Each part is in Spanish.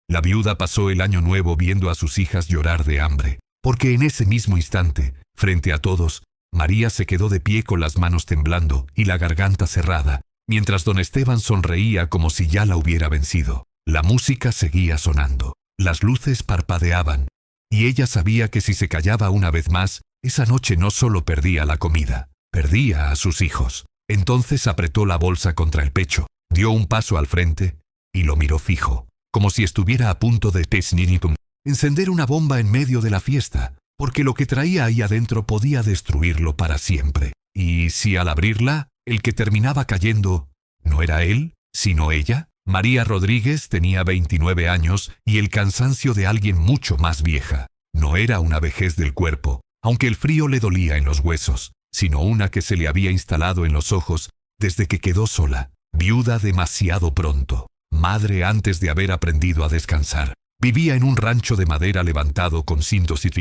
La viuda pasó el año nuevo viendo a sus hijas llorar de hambre, porque en ese mismo instante, frente a todos, María se quedó de pie con las manos temblando y la garganta cerrada, mientras don Esteban sonreía como si ya la hubiera vencido. La música seguía sonando, las luces parpadeaban, y ella sabía que si se callaba una vez más, esa noche no solo perdía la comida, perdía a sus hijos. Entonces apretó la bolsa contra el pecho, dio un paso al frente y lo miró fijo, como si estuviera a punto de encender una bomba en medio de la fiesta, porque lo que traía ahí adentro podía destruirlo para siempre. Y si al abrirla, el que terminaba cayendo no era él, sino ella. María Rodríguez tenía 29 años y el cansancio de alguien mucho más vieja. No era una vejez del cuerpo, aunque el frío le dolía en los huesos, sino una que se le había instalado en los ojos desde que quedó sola, viuda demasiado pronto, madre antes de haber aprendido a descansar. Vivía en un rancho de madera levantado con cintos y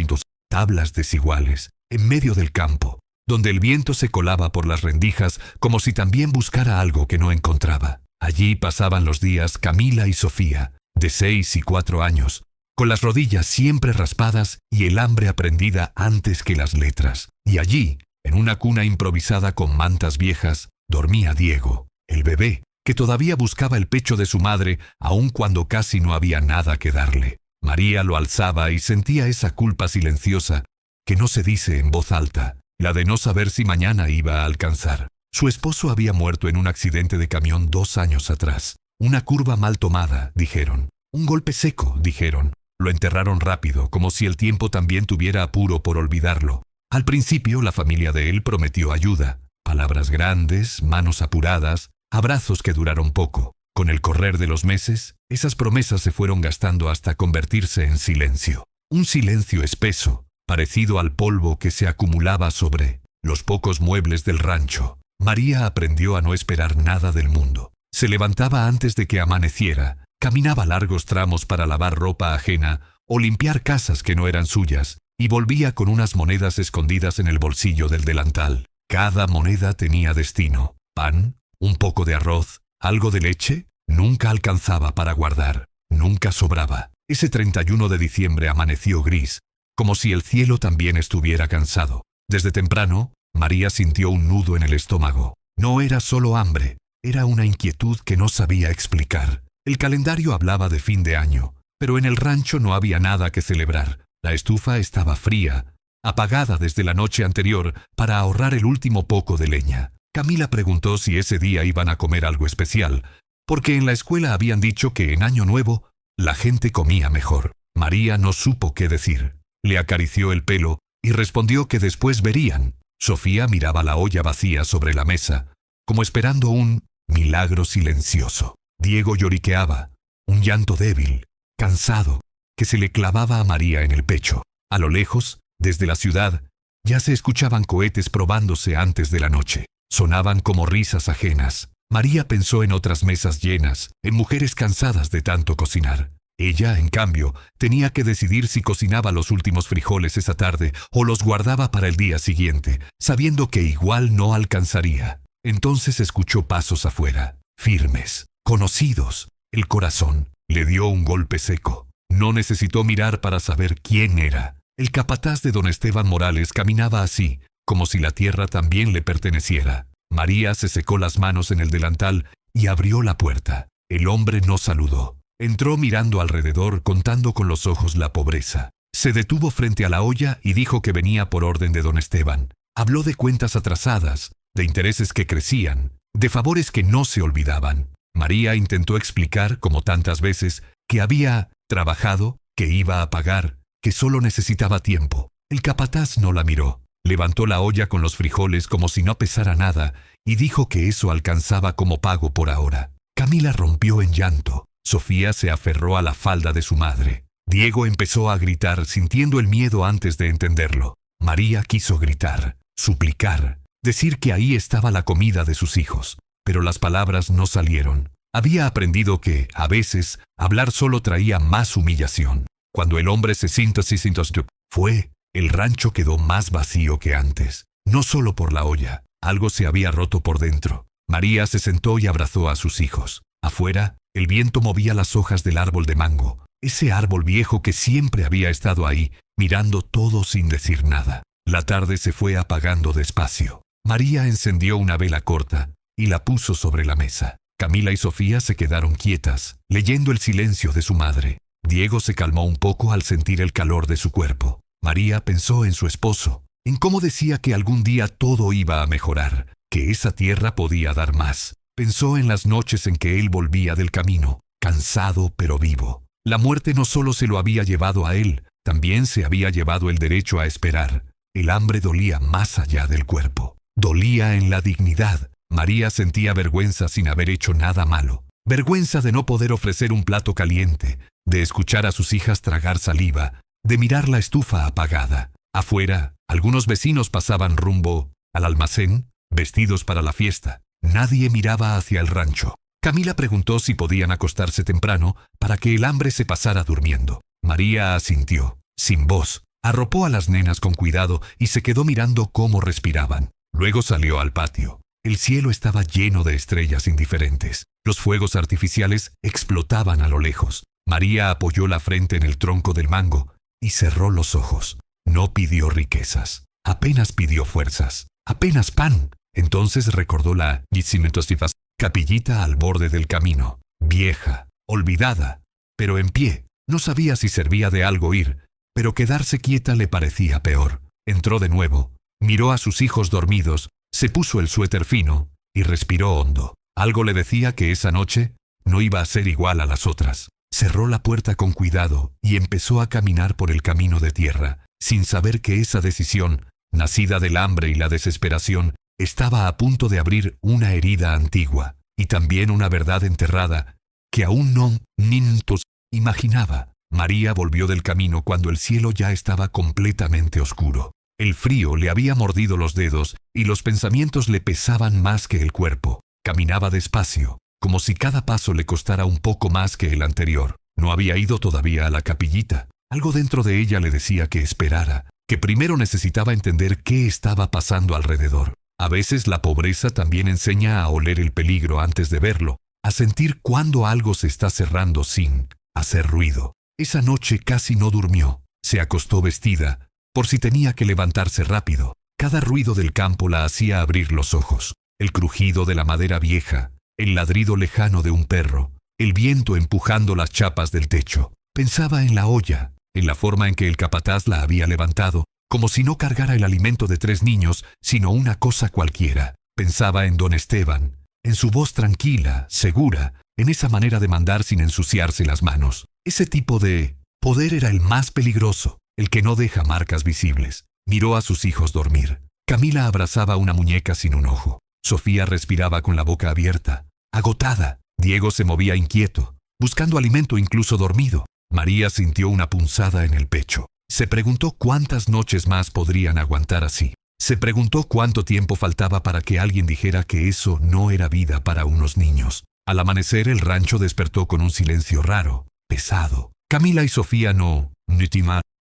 tablas desiguales, en medio del campo, donde el viento se colaba por las rendijas como si también buscara algo que no encontraba. Allí pasaban los días Camila y Sofía, de 6 y 4 años, con las rodillas siempre raspadas y el hambre aprendida antes que las letras. Y allí, en una cuna improvisada con mantas viejas, dormía Diego, el bebé, que todavía buscaba el pecho de su madre, aun cuando casi no había nada que darle. María lo alzaba y sentía esa culpa silenciosa que no se dice en voz alta, la de no saber si mañana iba a alcanzar. Su esposo había muerto en un accidente de camión 2 años atrás. Una curva mal tomada, dijeron. Un golpe seco, dijeron. Lo enterraron rápido, como si el tiempo también tuviera apuro por olvidarlo. Al principio, la familia de él prometió ayuda. Palabras grandes, manos apuradas, abrazos que duraron poco. Con el correr de los meses, esas promesas se fueron gastando hasta convertirse en silencio. Un silencio espeso, parecido al polvo que se acumulaba sobre los pocos muebles del rancho. María aprendió a no esperar nada del mundo. Se levantaba antes de que amaneciera, caminaba largos tramos para lavar ropa ajena o limpiar casas que no eran suyas, y volvía con unas monedas escondidas en el bolsillo del delantal. Cada moneda tenía destino. Pan, un poco de arroz, algo de leche. Nunca alcanzaba para guardar, nunca sobraba. Ese 31 de diciembre amaneció gris, como si el cielo también estuviera cansado. Desde temprano, María sintió un nudo en el estómago. No era solo hambre, era una inquietud que no sabía explicar. El calendario hablaba de fin de año, pero en el rancho no había nada que celebrar. La estufa estaba fría, apagada desde la noche anterior para ahorrar el último poco de leña. Camila preguntó si ese día iban a comer algo especial, porque en la escuela habían dicho que en Año Nuevo la gente comía mejor. María no supo qué decir. Le acarició el pelo y respondió que después verían. Sofía miraba la olla vacía sobre la mesa, como esperando un milagro silencioso. Diego lloriqueaba, un llanto débil, cansado, que se le clavaba a María en el pecho. A lo lejos, desde la ciudad, ya se escuchaban cohetes probándose antes de la noche. Sonaban como risas ajenas. María pensó en otras mesas llenas, en mujeres cansadas de tanto cocinar. Ella, en cambio, tenía que decidir si cocinaba los últimos frijoles esa tarde o los guardaba para el día siguiente, sabiendo que igual no alcanzaría. Entonces escuchó pasos afuera, firmes, conocidos. El corazón le dio un golpe seco. No necesitó mirar para saber quién era. El capataz de don Esteban Morales caminaba así, como si la tierra también le perteneciera. María se secó las manos en el delantal y abrió la puerta. El hombre no saludó. Entró mirando alrededor, contando con los ojos la pobreza. Se detuvo frente a la olla y dijo que venía por orden de don Esteban. Habló de cuentas atrasadas, de intereses que crecían, de favores que no se olvidaban. María intentó explicar, como tantas veces, que había trabajado, que iba a pagar, que solo necesitaba tiempo. El capataz no la miró. Levantó la olla con los frijoles como si no pesara nada y dijo que eso alcanzaba como pago por ahora. Camila rompió en llanto. Sofía se aferró a la falda de su madre. Diego empezó a gritar, sintiendo el miedo antes de entenderlo. María quiso gritar, suplicar, decir que ahí estaba la comida de sus hijos, pero las palabras no salieron. Había aprendido que, a veces, hablar solo traía más humillación. Cuando el hombre se sintió fue, el rancho quedó más vacío que antes. No solo por la olla, algo se había roto por dentro. María se sentó y abrazó a sus hijos. Afuera, el viento movía las hojas del árbol de mango, ese árbol viejo que siempre había estado ahí, mirando todo sin decir nada. La tarde se fue apagando despacio. María encendió una vela corta y la puso sobre la mesa. Camila y Sofía se quedaron quietas, leyendo el silencio de su madre. Diego se calmó un poco al sentir el calor de su cuerpo. María pensó en su esposo, en cómo decía que algún día todo iba a mejorar, que esa tierra podía dar más. Pensó en las noches en que él volvía del camino, cansado pero vivo. La muerte no solo se lo había llevado a él, también se había llevado el derecho a esperar. El hambre dolía más allá del cuerpo. Dolía en la dignidad. María sentía vergüenza sin haber hecho nada malo. Vergüenza de no poder ofrecer un plato caliente, de escuchar a sus hijas tragar saliva, de mirar la estufa apagada. Afuera, algunos vecinos pasaban rumbo al almacén, vestidos para la fiesta. Nadie miraba hacia el rancho. Camila preguntó si podían acostarse temprano para que el hambre se pasara durmiendo. María asintió, sin voz. Arropó a las nenas con cuidado y se quedó mirando cómo respiraban. Luego salió al patio. El cielo estaba lleno de estrellas indiferentes. Los fuegos artificiales explotaban a lo lejos. María apoyó la frente en el tronco del mango y cerró los ojos. No pidió riquezas. Apenas pidió fuerzas. Apenas pan. Entonces recordó la capillita al borde del camino. Vieja, olvidada, pero en pie. No sabía si servía de algo ir, pero quedarse quieta le parecía peor. Entró de nuevo, miró a sus hijos dormidos, se puso el suéter fino y respiró hondo. Algo le decía que esa noche no iba a ser igual a las otras. Cerró la puerta con cuidado y empezó a caminar por el camino de tierra, sin saber que esa decisión, nacida del hambre y la desesperación, estaba a punto de abrir una herida antigua y también una verdad enterrada que aún no imaginaba. María volvió del camino cuando el cielo ya estaba completamente oscuro. El frío le había mordido los dedos y los pensamientos le pesaban más que el cuerpo. Caminaba despacio, como si cada paso le costara un poco más que el anterior. No había ido todavía a la capillita. Algo dentro de ella le decía que esperara, que primero necesitaba entender qué estaba pasando alrededor. A veces la pobreza también enseña a oler el peligro antes de verlo, a sentir cuando algo se está cerrando sin hacer ruido. Esa noche casi no durmió. Se acostó vestida, por si tenía que levantarse rápido. Cada ruido del campo la hacía abrir los ojos. El crujido de la madera vieja, el ladrido lejano de un perro, el viento empujando las chapas del techo. Pensaba en la olla, en la forma en que el capataz la había levantado, como si no cargara el alimento de 3 niños, sino una cosa cualquiera. Pensaba en don Esteban, en su voz tranquila, segura, en esa manera de mandar sin ensuciarse las manos. Ese tipo de poder era el más peligroso, el que no deja marcas visibles. Miró a sus hijos dormir. Camila abrazaba una muñeca sin un ojo. Sofía respiraba con la boca abierta, agotada. Diego se movía inquieto, buscando alimento incluso dormido. María sintió una punzada en el pecho. Se preguntó cuántas noches más podrían aguantar así. Se preguntó cuánto tiempo faltaba para que alguien dijera que eso no era vida para unos niños. Al amanecer el rancho despertó con un silencio raro, pesado. Camila y Sofía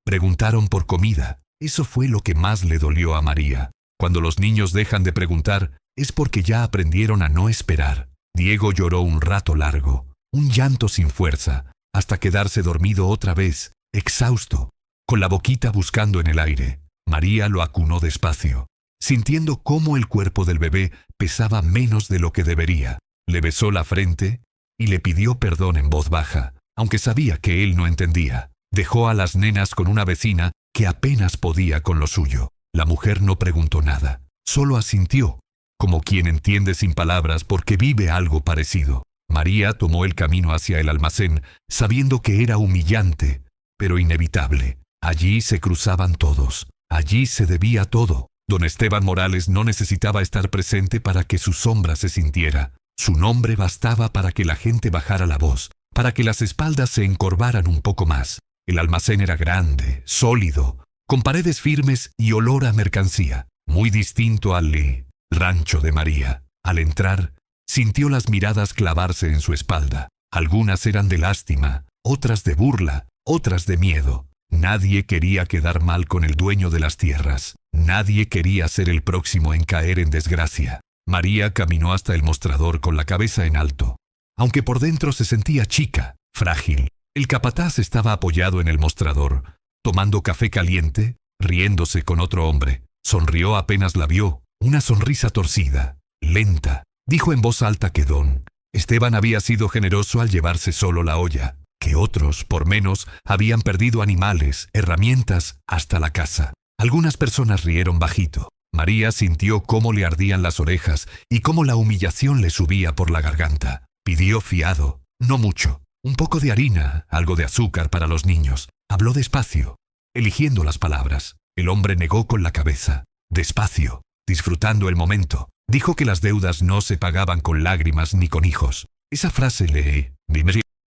preguntaron por comida. Eso fue lo que más le dolió a María. Cuando los niños dejan de preguntar, es porque ya aprendieron a no esperar. Diego lloró un rato largo, un llanto sin fuerza, hasta quedarse dormido otra vez, exhausto, con la boquita buscando en el aire. María lo acunó despacio, sintiendo cómo el cuerpo del bebé pesaba menos de lo que debería. Le besó la frente y le pidió perdón en voz baja, aunque sabía que él no entendía. Dejó a las nenas con una vecina que apenas podía con lo suyo. La mujer no preguntó nada, solo asintió, como quien entiende sin palabras porque vive algo parecido. María tomó el camino hacia el almacén, sabiendo que era humillante, pero inevitable. Allí se cruzaban todos, allí se debía todo. Don Esteban Morales no necesitaba estar presente para que su sombra se sintiera. Su nombre bastaba para que la gente bajara la voz, para que las espaldas se encorvaran un poco más. El almacén era grande, sólido, con paredes firmes y olor a mercancía, muy distinto al rancho de María. Al entrar, sintió las miradas clavarse en su espalda. Algunas eran de lástima, otras de burla, otras de miedo. Nadie quería quedar mal con el dueño de las tierras. Nadie quería ser el próximo en caer en desgracia. María caminó hasta el mostrador con la cabeza en alto, aunque por dentro se sentía chica, frágil. El capataz estaba apoyado en el mostrador, tomando café caliente, riéndose con otro hombre. Sonrió apenas la vio, una sonrisa torcida, lenta. Dijo en voz alta que don Esteban había sido generoso al llevarse solo la olla, que otros, por menos, habían perdido animales, herramientas, hasta la casa. Algunas personas rieron bajito. María sintió cómo le ardían las orejas y cómo la humillación le subía por la garganta. Pidió fiado, no mucho, un poco de harina, algo de azúcar para los niños. Habló despacio, eligiendo las palabras. El hombre negó con la cabeza, despacio, disfrutando el momento. Dijo que las deudas no se pagaban con lágrimas ni con hijos. Esa frase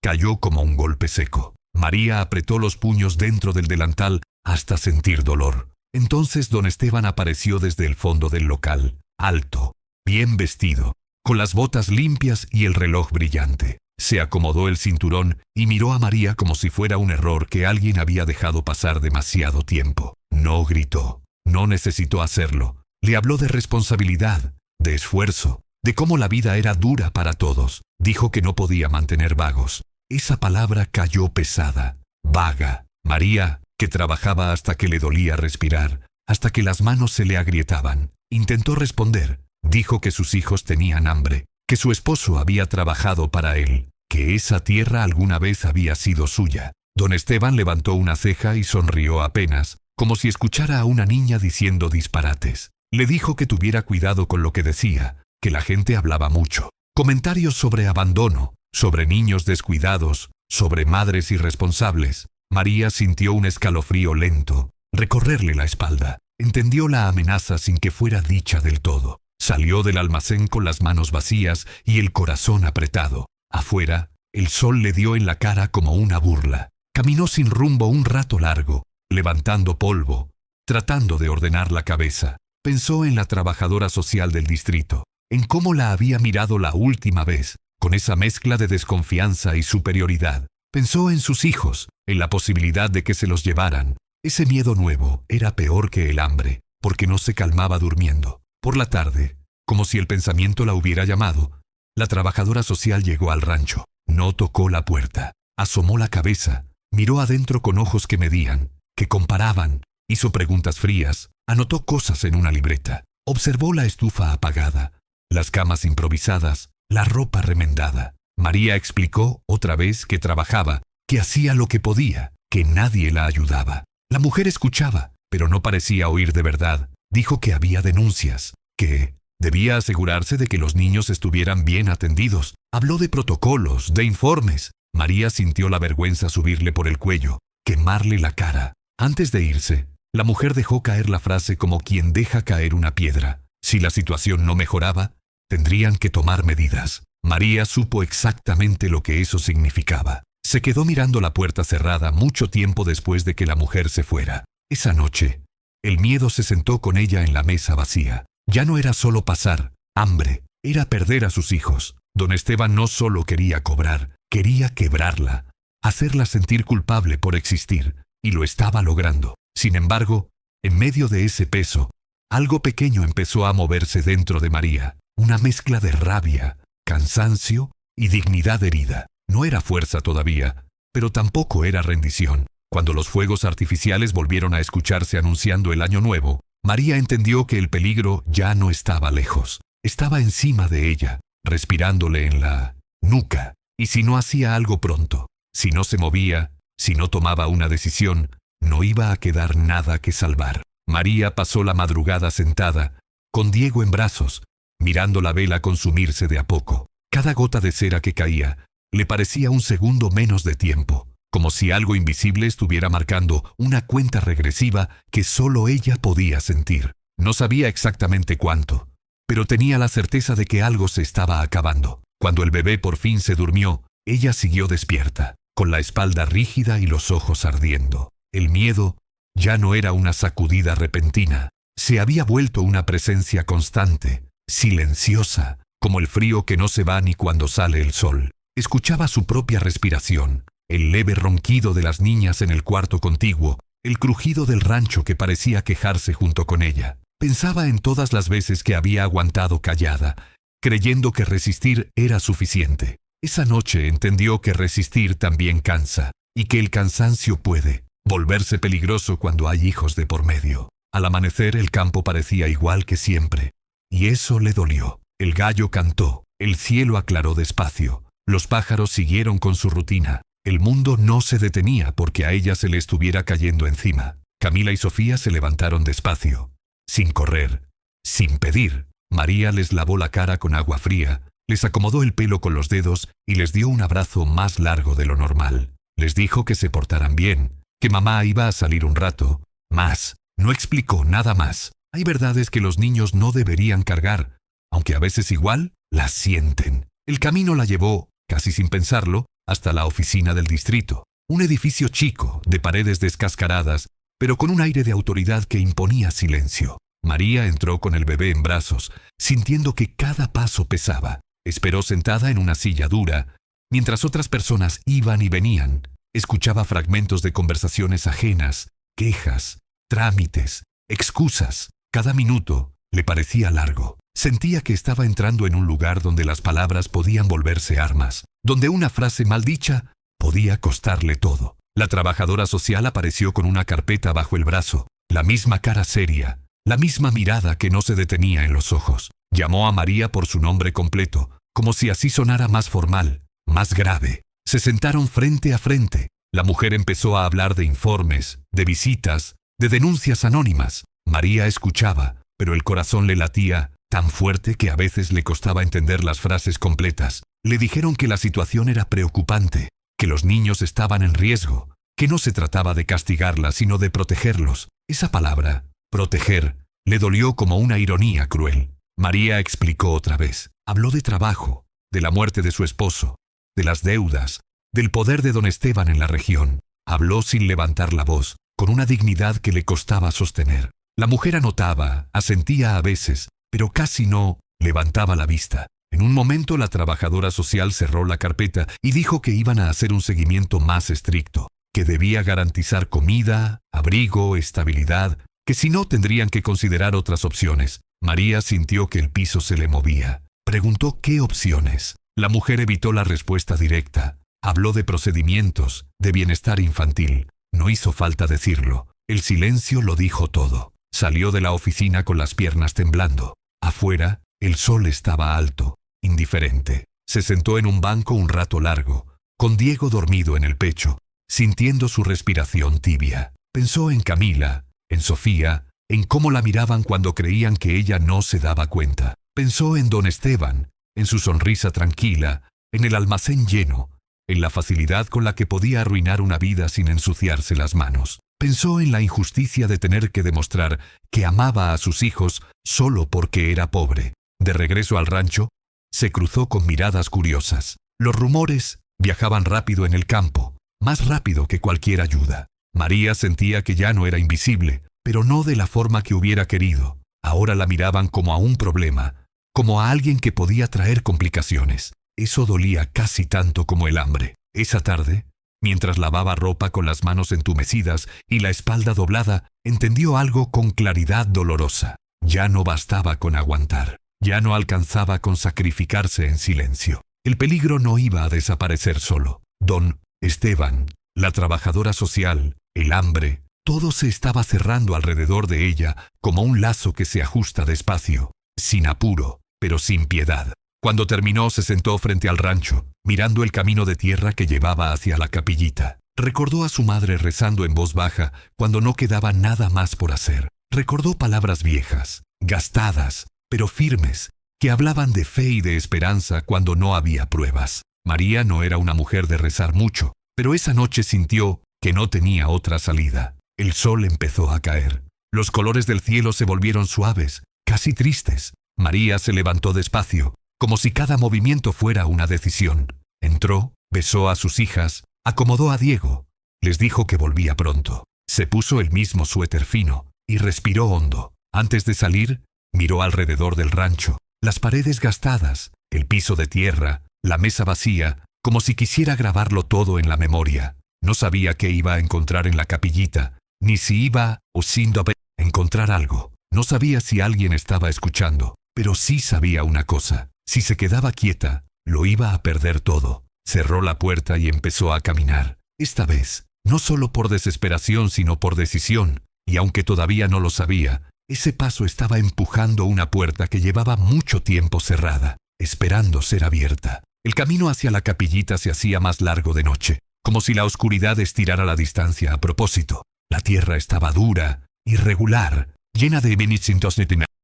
cayó como un golpe seco. María apretó los puños dentro del delantal hasta sentir dolor. Entonces don Esteban apareció desde el fondo del local, alto, bien vestido, con las botas limpias y el reloj brillante. Se acomodó el cinturón y miró a María como si fuera un error que alguien había dejado pasar demasiado tiempo. No gritó, no necesitó hacerlo. Le habló de responsabilidad, de esfuerzo, de cómo la vida era dura para todos. Dijo que no podía mantener vagos. Esa palabra cayó pesada, vaga. María, que trabajaba hasta que le dolía respirar, hasta que las manos se le agrietaban, intentó responder. Dijo que sus hijos tenían hambre, que su esposo había trabajado para él, que esa tierra alguna vez había sido suya. Don Esteban levantó una ceja y sonrió apenas, como si escuchara a una niña diciendo disparates. Le dijo que tuviera cuidado con lo que decía, que la gente hablaba mucho. Comentarios sobre abandono, sobre niños descuidados, sobre madres irresponsables. María sintió un escalofrío lento recorrerle la espalda. Entendió la amenaza sin que fuera dicha del todo. Salió del almacén con las manos vacías y el corazón apretado. Afuera, el sol le dio en la cara como una burla. Caminó sin rumbo un rato largo, levantando polvo, tratando de ordenar la cabeza. Pensó en la trabajadora social del distrito, en cómo la había mirado la última vez, con esa mezcla de desconfianza y superioridad. Pensó en sus hijos, en la posibilidad de que se los llevaran. Ese miedo nuevo era peor que el hambre, porque no se calmaba durmiendo. Por la tarde, como si el pensamiento la hubiera llamado, la trabajadora social llegó al rancho. No tocó la puerta. Asomó la cabeza, miró adentro con ojos que medían, que comparaban, hizo preguntas frías, anotó cosas en una libreta. Observó la estufa apagada, las camas improvisadas, la ropa remendada. María explicó otra vez que trabajaba, que hacía lo que podía, que nadie la ayudaba. La mujer escuchaba, pero no parecía oír de verdad. Dijo que había denuncias, que debía asegurarse de que los niños estuvieran bien atendidos. Habló de protocolos, de informes. María sintió la vergüenza subirle por el cuello, quemarle la cara. Antes de irse, la mujer dejó caer la frase como quien deja caer una piedra. Si la situación no mejoraba, tendrían que tomar medidas. María supo exactamente lo que eso significaba. Se quedó mirando la puerta cerrada mucho tiempo después de que la mujer se fuera. Esa noche, el miedo se sentó con ella en la mesa vacía. Ya no era solo pasar hambre, era perder a sus hijos. Don Esteban no solo quería cobrar, quería quebrarla, hacerla sentir culpable por existir, y lo estaba logrando. Sin embargo, en medio de ese peso, algo pequeño empezó a moverse dentro de María, una mezcla de rabia, cansancio y dignidad herida. No era fuerza todavía, pero tampoco era rendición. Cuando los fuegos artificiales volvieron a escucharse anunciando el año nuevo, María entendió que el peligro ya no estaba lejos. Estaba encima de ella, respirándole en la nuca. Y si no hacía algo pronto, si no se movía, si no tomaba una decisión, no iba a quedar nada que salvar. María pasó la madrugada sentada, con Diego en brazos, mirando la vela consumirse de a poco. Cada gota de cera que caía le parecía un segundo menos de tiempo, como si algo invisible estuviera marcando una cuenta regresiva que solo ella podía sentir. No sabía exactamente cuánto, pero tenía la certeza de que algo se estaba acabando. Cuando el bebé por fin se durmió, ella siguió despierta, con la espalda rígida y los ojos ardiendo. El miedo ya no era una sacudida repentina, se había vuelto una presencia constante, silenciosa, como el frío que no se va ni cuando sale el sol. Escuchaba su propia respiración, el leve ronquido de las niñas en el cuarto contiguo, el crujido del rancho que parecía quejarse junto con ella. Pensaba en todas las veces que había aguantado callada, creyendo que resistir era suficiente. Esa noche entendió que resistir también cansa, y que el cansancio puede volverse peligroso cuando hay hijos de por medio. Al amanecer el campo parecía igual que siempre, y eso le dolió. El gallo cantó, el cielo aclaró despacio, los pájaros siguieron con su rutina. El mundo no se detenía porque a ella se le estuviera cayendo encima. Camila y Sofía se levantaron despacio, sin correr, sin pedir. María les lavó la cara con agua fría, les acomodó el pelo con los dedos y les dio un abrazo más largo de lo normal. Les dijo que se portaran bien, que mamá iba a salir un rato. Más, no explicó nada más. Hay verdades que los niños no deberían cargar, aunque a veces igual las sienten. El camino la llevó, casi sin pensarlo, hasta la oficina del distrito. Un edificio chico, de paredes descascaradas, pero con un aire de autoridad que imponía silencio. María entró con el bebé en brazos, sintiendo que cada paso pesaba. Esperó sentada en una silla dura, mientras otras personas iban y venían. Escuchaba fragmentos de conversaciones ajenas, quejas, trámites, excusas. Cada minuto le parecía largo. Sentía que estaba entrando en un lugar donde las palabras podían volverse armas, donde una frase mal dicha podía costarle todo. La trabajadora social apareció con una carpeta bajo el brazo, la misma cara seria, la misma mirada que no se detenía en los ojos. Llamó a María por su nombre completo, como si así sonara más formal, más grave. Se sentaron frente a frente. La mujer empezó a hablar de informes, de visitas, de denuncias anónimas. María escuchaba, pero el corazón le latía tan fuerte que a veces le costaba entender las frases completas. Le dijeron que la situación era preocupante, que los niños estaban en riesgo, que no se trataba de castigarlas, sino de protegerlos. Esa palabra, proteger, le dolió como una ironía cruel. María explicó otra vez. Habló de trabajo, de la muerte de su esposo, de las deudas, del poder de don Esteban en la región. Habló sin levantar la voz, con una dignidad que le costaba sostener. La mujer anotaba, asentía a veces, pero casi no levantaba la vista. En un momento la trabajadora social cerró la carpeta y dijo que iban a hacer un seguimiento más estricto, que debía garantizar comida, abrigo, estabilidad, que si no tendrían que considerar otras opciones. María sintió que el piso se le movía. Preguntó qué opciones. La mujer evitó la respuesta directa. Habló de procedimientos, de bienestar infantil. No hizo falta decirlo. El silencio lo dijo todo. Salió de la oficina con las piernas temblando. Afuera, el sol estaba alto, indiferente. Se sentó en un banco un rato largo, con Diego dormido en el pecho, sintiendo su respiración tibia. Pensó en Camila, en Sofía, en cómo la miraban cuando creían que ella no se daba cuenta. Pensó en don Esteban, en su sonrisa tranquila, en el almacén lleno, en la facilidad con la que podía arruinar una vida sin ensuciarse las manos. Pensó en la injusticia de tener que demostrar que amaba a sus hijos solo porque era pobre. De regreso al rancho, se cruzó con miradas curiosas. Los rumores viajaban rápido en el campo, más rápido que cualquier ayuda. María sentía que ya no era invisible, pero no de la forma que hubiera querido. Ahora la miraban como a un problema, como a alguien que podía traer complicaciones. Eso dolía casi tanto como el hambre. Esa tarde, mientras lavaba ropa con las manos entumecidas y la espalda doblada, entendió algo con claridad dolorosa. Ya no bastaba con aguantar. Ya no alcanzaba con sacrificarse en silencio. El peligro no iba a desaparecer solo. Don Esteban, la trabajadora social, el hambre, todo se estaba cerrando alrededor de ella como un lazo que se ajusta despacio, sin apuro, pero sin piedad. Cuando terminó se sentó frente al rancho, mirando el camino de tierra que llevaba hacia la capillita. Recordó a su madre rezando en voz baja cuando no quedaba nada más por hacer. Recordó palabras viejas, gastadas, pero firmes, que hablaban de fe y de esperanza cuando no había pruebas. María no era una mujer de rezar mucho, pero esa noche sintió que no tenía otra salida. El sol empezó a caer. Los colores del cielo se volvieron suaves, casi tristes. María se levantó despacio, como si cada movimiento fuera una decisión. Entró, besó a sus hijas, acomodó a Diego. Les dijo que volvía pronto. Se puso el mismo suéter fino y respiró hondo. Antes de salir, miró alrededor del rancho. Las paredes gastadas, el piso de tierra, la mesa vacía, como si quisiera grabarlo todo en la memoria. No sabía qué iba a encontrar en la capillita, ni si iba o sin encontrar algo. No sabía si alguien estaba escuchando, pero sí sabía una cosa. Si se quedaba quieta, Lo iba a perder todo. Cerró la puerta y empezó a caminar. Esta vez, no solo por desesperación, sino por decisión, y aunque todavía no lo sabía, ese paso estaba empujando una puerta que llevaba mucho tiempo cerrada, esperando ser abierta. El camino hacia la capillita se hacía más largo de noche, como si la oscuridad estirara la distancia a propósito. La tierra estaba dura, irregular, llena de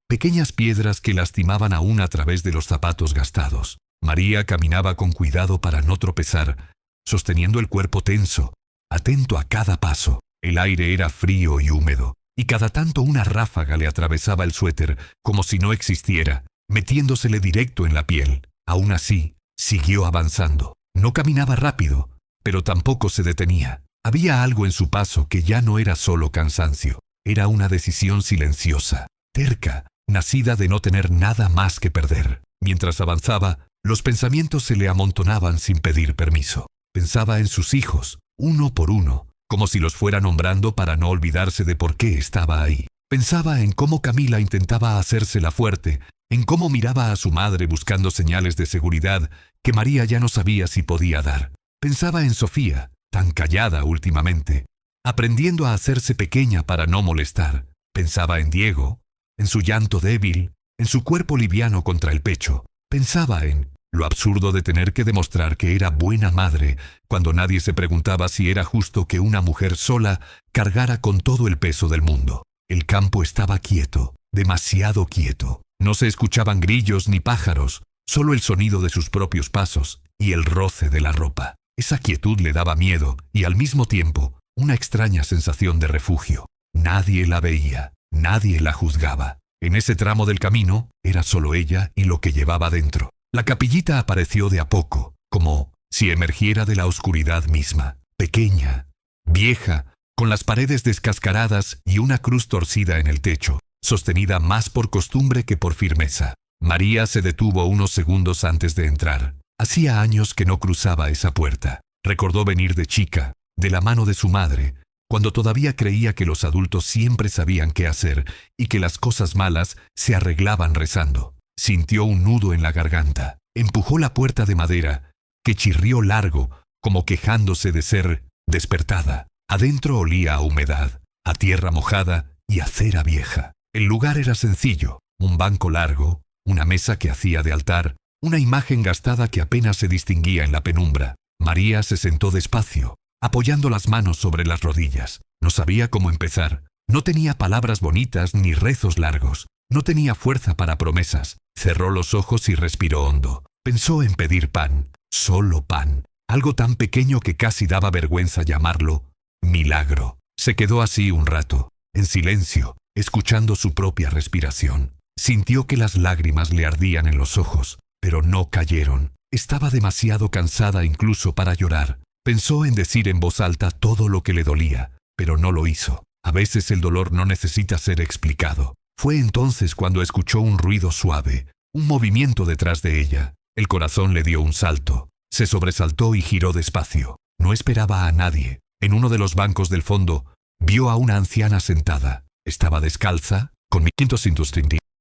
pequeñas piedras que lastimaban aún a través de los zapatos gastados. María caminaba con cuidado para no tropezar, sosteniendo el cuerpo tenso, atento a cada paso. El aire era frío y húmedo, y cada tanto una ráfaga le atravesaba el suéter como si no existiera, metiéndosele directo en la piel. Aún así, siguió avanzando. No caminaba rápido, pero tampoco se detenía. Había algo en su paso que ya no era solo cansancio. Era una decisión silenciosa, terca, nacida de no tener nada más que perder. Mientras avanzaba, los pensamientos se le amontonaban sin pedir permiso. Pensaba en sus hijos, uno por uno, como si los fuera nombrando para no olvidarse de por qué estaba ahí. Pensaba en cómo Camila intentaba hacérsela fuerte, en cómo miraba a su madre buscando señales de seguridad que María ya no sabía si podía dar. Pensaba en Sofía, tan callada últimamente, aprendiendo a hacerse pequeña para no molestar. Pensaba en Diego, en su llanto débil, en su cuerpo liviano contra el pecho. Pensaba en lo absurdo de tener que demostrar que era buena madre cuando nadie se preguntaba si era justo que una mujer sola cargara con todo el peso del mundo. El campo estaba quieto, demasiado quieto. No se escuchaban grillos ni pájaros, solo el sonido de sus propios pasos y el roce de la ropa. Esa quietud le daba miedo y al mismo tiempo una extraña sensación de refugio. Nadie la veía, nadie la juzgaba. En ese tramo del camino era solo ella y lo que llevaba dentro. La capillita apareció de a poco, como si emergiera de la oscuridad misma, pequeña, vieja, con las paredes descascaradas y una cruz torcida en el techo, sostenida más por costumbre que por firmeza. María se detuvo unos segundos antes de entrar. Hacía años que no cruzaba esa puerta. Recordó venir de chica, de la mano de su madre, cuando todavía creía que los adultos siempre sabían qué hacer y que las cosas malas se arreglaban rezando. Sintió un nudo en la garganta. Empujó la puerta de madera, que chirrió largo, como quejándose de ser despertada. Adentro olía a humedad, a tierra mojada y a cera vieja. El lugar era sencillo, un banco largo, una mesa que hacía de altar, una imagen gastada que apenas se distinguía en la penumbra. María se sentó despacio, apoyando las manos sobre las rodillas. No sabía cómo empezar. No tenía palabras bonitas ni rezos largos. No tenía fuerza para promesas. Cerró los ojos y respiró hondo. Pensó en pedir pan, solo pan. Algo tan pequeño que casi daba vergüenza llamarlo milagro. Se quedó así un rato, en silencio, escuchando su propia respiración. Sintió que las lágrimas le ardían en los ojos, pero no cayeron. Estaba demasiado cansada incluso para llorar. Pensó en decir en voz alta todo lo que le dolía, pero no lo hizo. A veces el dolor no necesita ser explicado. Fue entonces cuando escuchó un ruido suave, un movimiento detrás de ella. El corazón le dio un salto. Se sobresaltó y giró despacio. No esperaba a nadie. En uno de los bancos del fondo, vio a una anciana sentada. Estaba descalza, con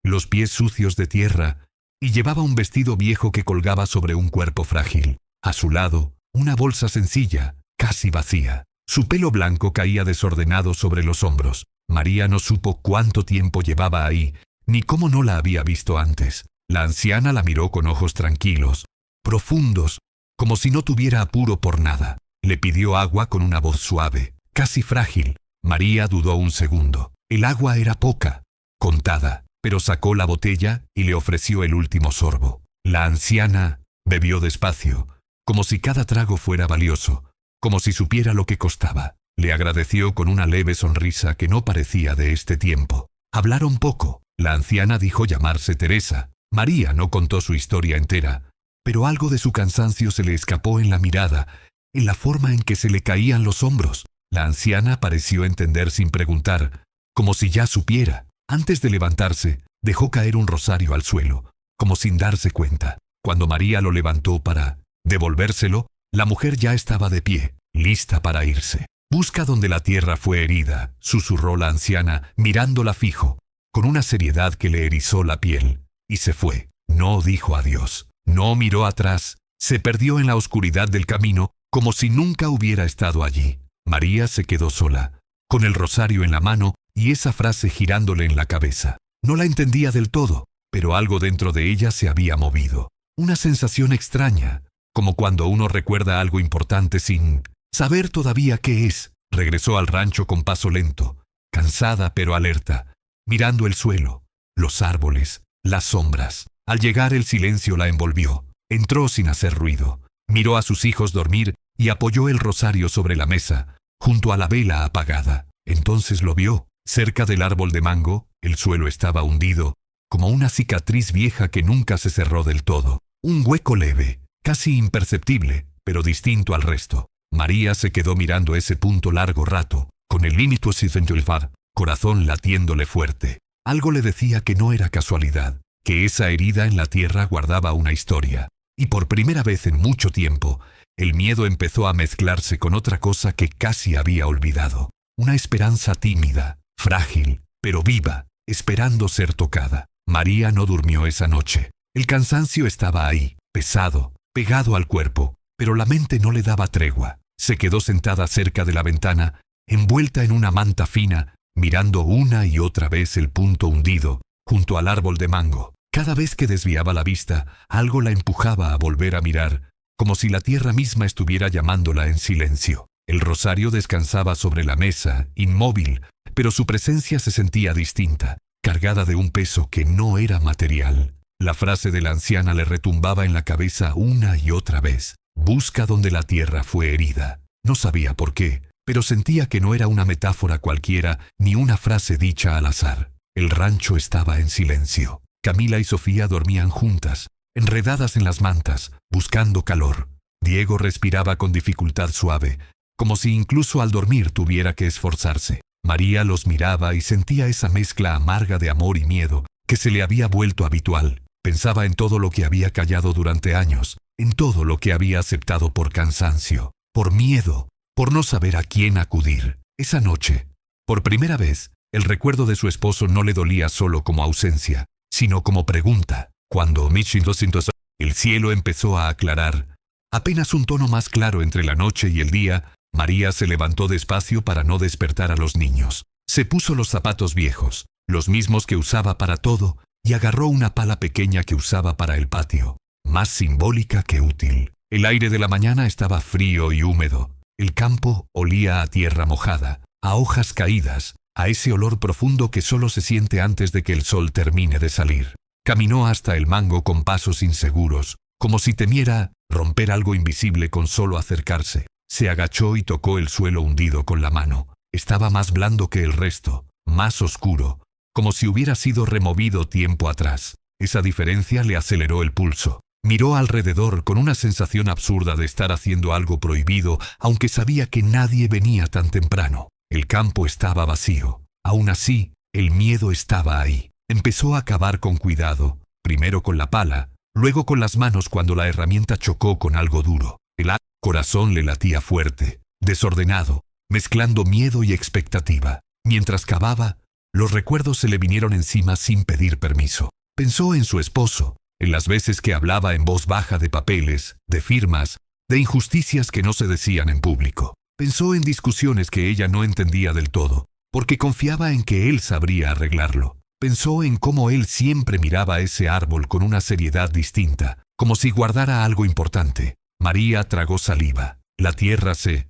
los pies sucios de tierra, y llevaba un vestido viejo que colgaba sobre un cuerpo frágil. A su lado, una bolsa sencilla, casi vacía. Su pelo blanco caía desordenado sobre los hombros. María no supo cuánto tiempo llevaba ahí, ni cómo no la había visto antes. La anciana la miró con ojos tranquilos, profundos, como si no tuviera apuro por nada. Le pidió agua con una voz suave, casi frágil. María dudó un segundo. El agua era poca, contada, pero sacó la botella y le ofreció el último sorbo. La anciana bebió despacio, como si cada trago fuera valioso, como si supiera lo que costaba. Le agradeció con una leve sonrisa que no parecía de este tiempo. Hablaron poco. La anciana dijo llamarse Teresa. María no contó su historia entera, pero algo de su cansancio se le escapó en la mirada, en la forma en que se le caían los hombros. La anciana pareció entender sin preguntar, como si ya supiera. Antes de levantarse, dejó caer un rosario al suelo, como sin darse cuenta. Cuando María lo levantó para devolvérselo, la mujer ya estaba de pie, lista para irse. «Busca donde la tierra fue herida», susurró la anciana, mirándola fijo, con una seriedad que le erizó la piel, y se fue. No dijo adiós. No miró atrás, se perdió en la oscuridad del camino, como si nunca hubiera estado allí. María se quedó sola, con el rosario en la mano y esa frase girándole en la cabeza. No la entendía del todo, pero algo dentro de ella se había movido. Una sensación extraña, como cuando uno recuerda algo importante sin saber todavía qué es. Regresó al rancho con paso lento, cansada pero alerta, mirando el suelo, los árboles, las sombras. Al llegar el silencio la envolvió. Entró sin hacer ruido. Miró a sus hijos dormir y apoyó el rosario sobre la mesa, junto a la vela apagada. Entonces lo vio. Cerca del árbol de mango, el suelo estaba hundido, como una cicatriz vieja que nunca se cerró del todo. Un hueco leve, casi imperceptible, pero distinto al resto. María se quedó mirando ese punto largo rato, con el límite silencio, corazón latiéndole fuerte. Algo le decía que no era casualidad, que esa herida en la tierra guardaba una historia. Y por primera vez en mucho tiempo, el miedo empezó a mezclarse con otra cosa que casi había olvidado. Una esperanza tímida, frágil, pero viva, esperando ser tocada. María no durmió esa noche. El cansancio estaba ahí, pesado, pegado al cuerpo, pero la mente no le daba tregua. Se quedó sentada cerca de la ventana, envuelta en una manta fina, mirando una y otra vez el punto hundido, junto al árbol de mango. Cada vez que desviaba la vista, algo la empujaba a volver a mirar, como si la tierra misma estuviera llamándola en silencio. El rosario descansaba sobre la mesa, inmóvil, pero su presencia se sentía distinta, cargada de un peso que no era material. La frase de la anciana le retumbaba en la cabeza una y otra vez. Busca donde la tierra fue herida. No sabía por qué, pero sentía que no era una metáfora cualquiera ni una frase dicha al azar. El rancho estaba en silencio. Camila y Sofía dormían juntas, enredadas en las mantas, buscando calor. Diego respiraba con dificultad suave, como si incluso al dormir tuviera que esforzarse. María los miraba y sentía esa mezcla amarga de amor y miedo que se le había vuelto habitual. Pensaba en todo lo que había callado durante años, en todo lo que había aceptado por cansancio, por miedo, por no saber a quién acudir. Esa noche, por primera vez, el recuerdo de su esposo no le dolía solo como ausencia, sino como pregunta. Cuando el cielo empezó a aclarar, apenas un tono más claro entre la noche y el día, María se levantó despacio para no despertar a los niños. Se puso los zapatos viejos, los mismos que usaba para todo, y agarró una pala pequeña que usaba para el patio, más simbólica que útil. El aire de la mañana estaba frío y húmedo. El campo olía a tierra mojada, a hojas caídas, a ese olor profundo que solo se siente antes de que el sol termine de salir. Caminó hasta el mango con pasos inseguros, como si temiera romper algo invisible con solo acercarse. Se agachó y tocó el suelo hundido con la mano. Estaba más blando que el resto, más oscuro, como si hubiera sido removido tiempo atrás. Esa diferencia le aceleró el pulso. Miró alrededor con una sensación absurda de estar haciendo algo prohibido, aunque sabía que nadie venía tan temprano. El campo estaba vacío. Aún así, el miedo estaba ahí. Empezó a cavar con cuidado, primero con la pala, luego con las manos cuando la herramienta chocó con algo duro. El corazón le latía fuerte, desordenado, mezclando miedo y expectativa. Mientras cavaba, los recuerdos se le vinieron encima sin pedir permiso. Pensó en su esposo, en las veces que hablaba en voz baja de papeles, de firmas, de injusticias que no se decían en público. Pensó en discusiones que ella no entendía del todo, porque confiaba en que él sabría arreglarlo. Pensó en cómo él siempre miraba ese árbol con una seriedad distinta, como si guardara algo importante. María tragó saliva. La tierra se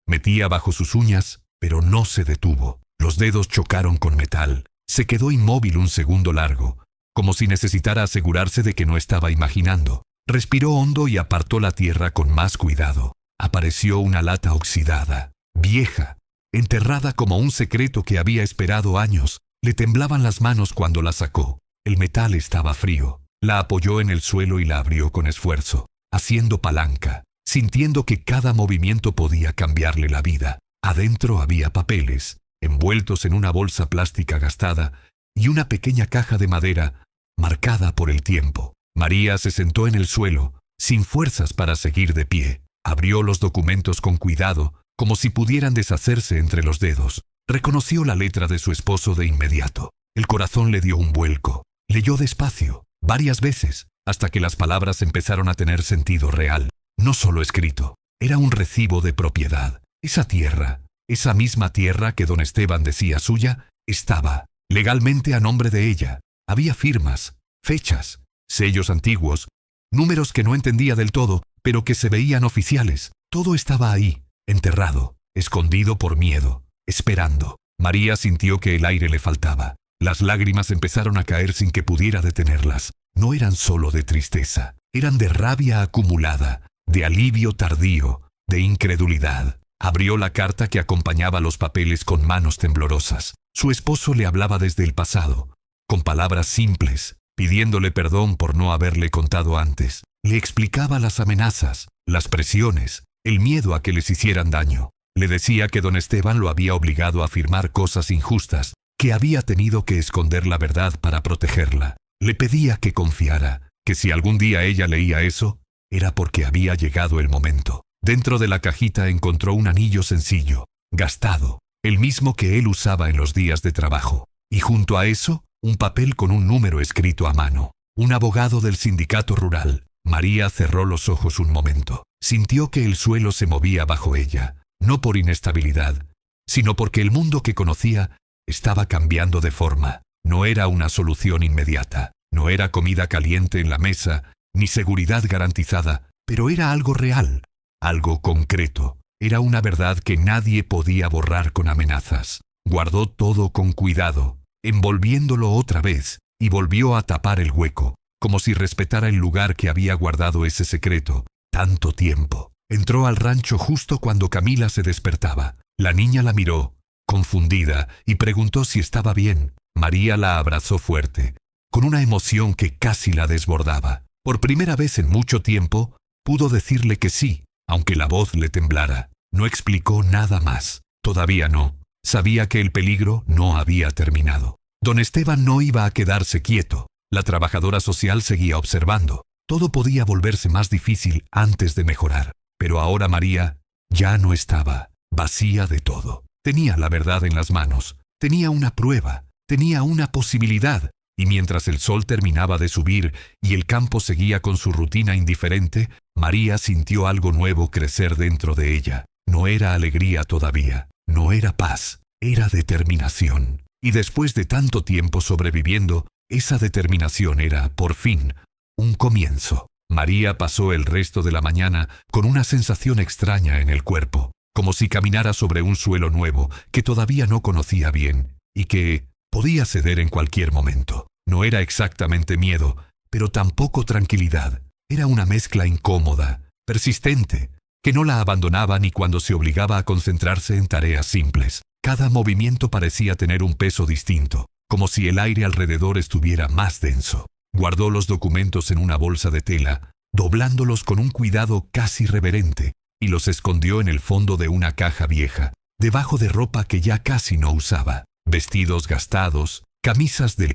metía bajo sus uñas, pero no se detuvo. Los dedos chocaron con metal. Se quedó inmóvil un segundo largo, como si necesitara asegurarse de que no estaba imaginando. Respiró hondo y apartó la tierra con más cuidado. Apareció una lata oxidada, vieja, enterrada como un secreto que había esperado años. Le temblaban las manos cuando la sacó. El metal estaba frío. La apoyó en el suelo y la abrió con esfuerzo, haciendo palanca, sintiendo que cada movimiento podía cambiarle la vida. Adentro había papeles, envueltos en una bolsa plástica gastada, y una pequeña caja de madera, marcada por el tiempo. María se sentó en el suelo, sin fuerzas para seguir de pie. Abrió los documentos con cuidado, como si pudieran deshacerse entre los dedos. Reconoció la letra de su esposo de inmediato. El corazón le dio un vuelco. Leyó despacio, varias veces, hasta que las palabras empezaron a tener sentido real. No solo escrito, era un recibo de propiedad. Esa tierra, esa misma tierra que don Esteban decía suya, estaba legalmente a nombre de ella. Había firmas, fechas, sellos antiguos, números que no entendía del todo, pero que se veían oficiales. Todo estaba ahí, enterrado, escondido por miedo, esperando. María sintió que el aire le faltaba. Las lágrimas empezaron a caer sin que pudiera detenerlas. No eran solo de tristeza, eran de rabia acumulada, de alivio tardío, de incredulidad. Abrió la carta que acompañaba los papeles con manos temblorosas. Su esposo le hablaba desde el pasado, con palabras simples, pidiéndole perdón por no haberle contado antes. Le explicaba las amenazas, las presiones, el miedo a que les hicieran daño. Le decía que don Esteban lo había obligado a afirmar cosas injustas, que había tenido que esconder la verdad para protegerla. Le pedía que confiara, que si algún día ella leía eso, era porque había llegado el momento. Dentro de la cajita encontró un anillo sencillo, gastado, el mismo que él usaba en los días de trabajo. Y junto a eso, un papel con un número escrito a mano. Un abogado del sindicato rural. María cerró los ojos un momento. Sintió que el suelo se movía bajo ella, no por inestabilidad, sino porque el mundo que conocía estaba cambiando de forma. No era una solución inmediata, no era comida caliente en la mesa, ni seguridad garantizada, pero era algo real, algo concreto. Era una verdad que nadie podía borrar con amenazas. Guardó todo con cuidado, envolviéndolo otra vez, y volvió a tapar el hueco, como si respetara el lugar que había guardado ese secreto tanto tiempo. Entró al rancho justo cuando Camila se despertaba. La niña la miró, confundida, y preguntó si estaba bien. María la abrazó fuerte, con una emoción que casi la desbordaba. Por primera vez en mucho tiempo, pudo decirle que sí, aunque la voz le temblara. No explicó nada más. Todavía no. Sabía que el peligro no había terminado. Don Esteban no iba a quedarse quieto. La trabajadora social seguía observando. Todo podía volverse más difícil antes de mejorar. Pero ahora María ya no estaba vacía de todo. Tenía la verdad en las manos. Tenía una prueba. Tenía una posibilidad. Y mientras el sol terminaba de subir y el campo seguía con su rutina indiferente, María sintió algo nuevo crecer dentro de ella. No era alegría todavía. No era paz. Era determinación. Y después de tanto tiempo sobreviviendo, esa determinación era, por fin, un comienzo. María pasó el resto de la mañana con una sensación extraña en el cuerpo, como si caminara sobre un suelo nuevo que todavía no conocía bien y que podía ceder en cualquier momento. No era exactamente miedo, pero tampoco tranquilidad. Era una mezcla incómoda, persistente, que no la abandonaba ni cuando se obligaba a concentrarse en tareas simples. Cada movimiento parecía tener un peso distinto, como si el aire alrededor estuviera más denso. Guardó los documentos en una bolsa de tela, doblándolos con un cuidado casi reverente, y los escondió en el fondo de una caja vieja, debajo de ropa que ya casi no usaba. Vestidos gastados, camisas del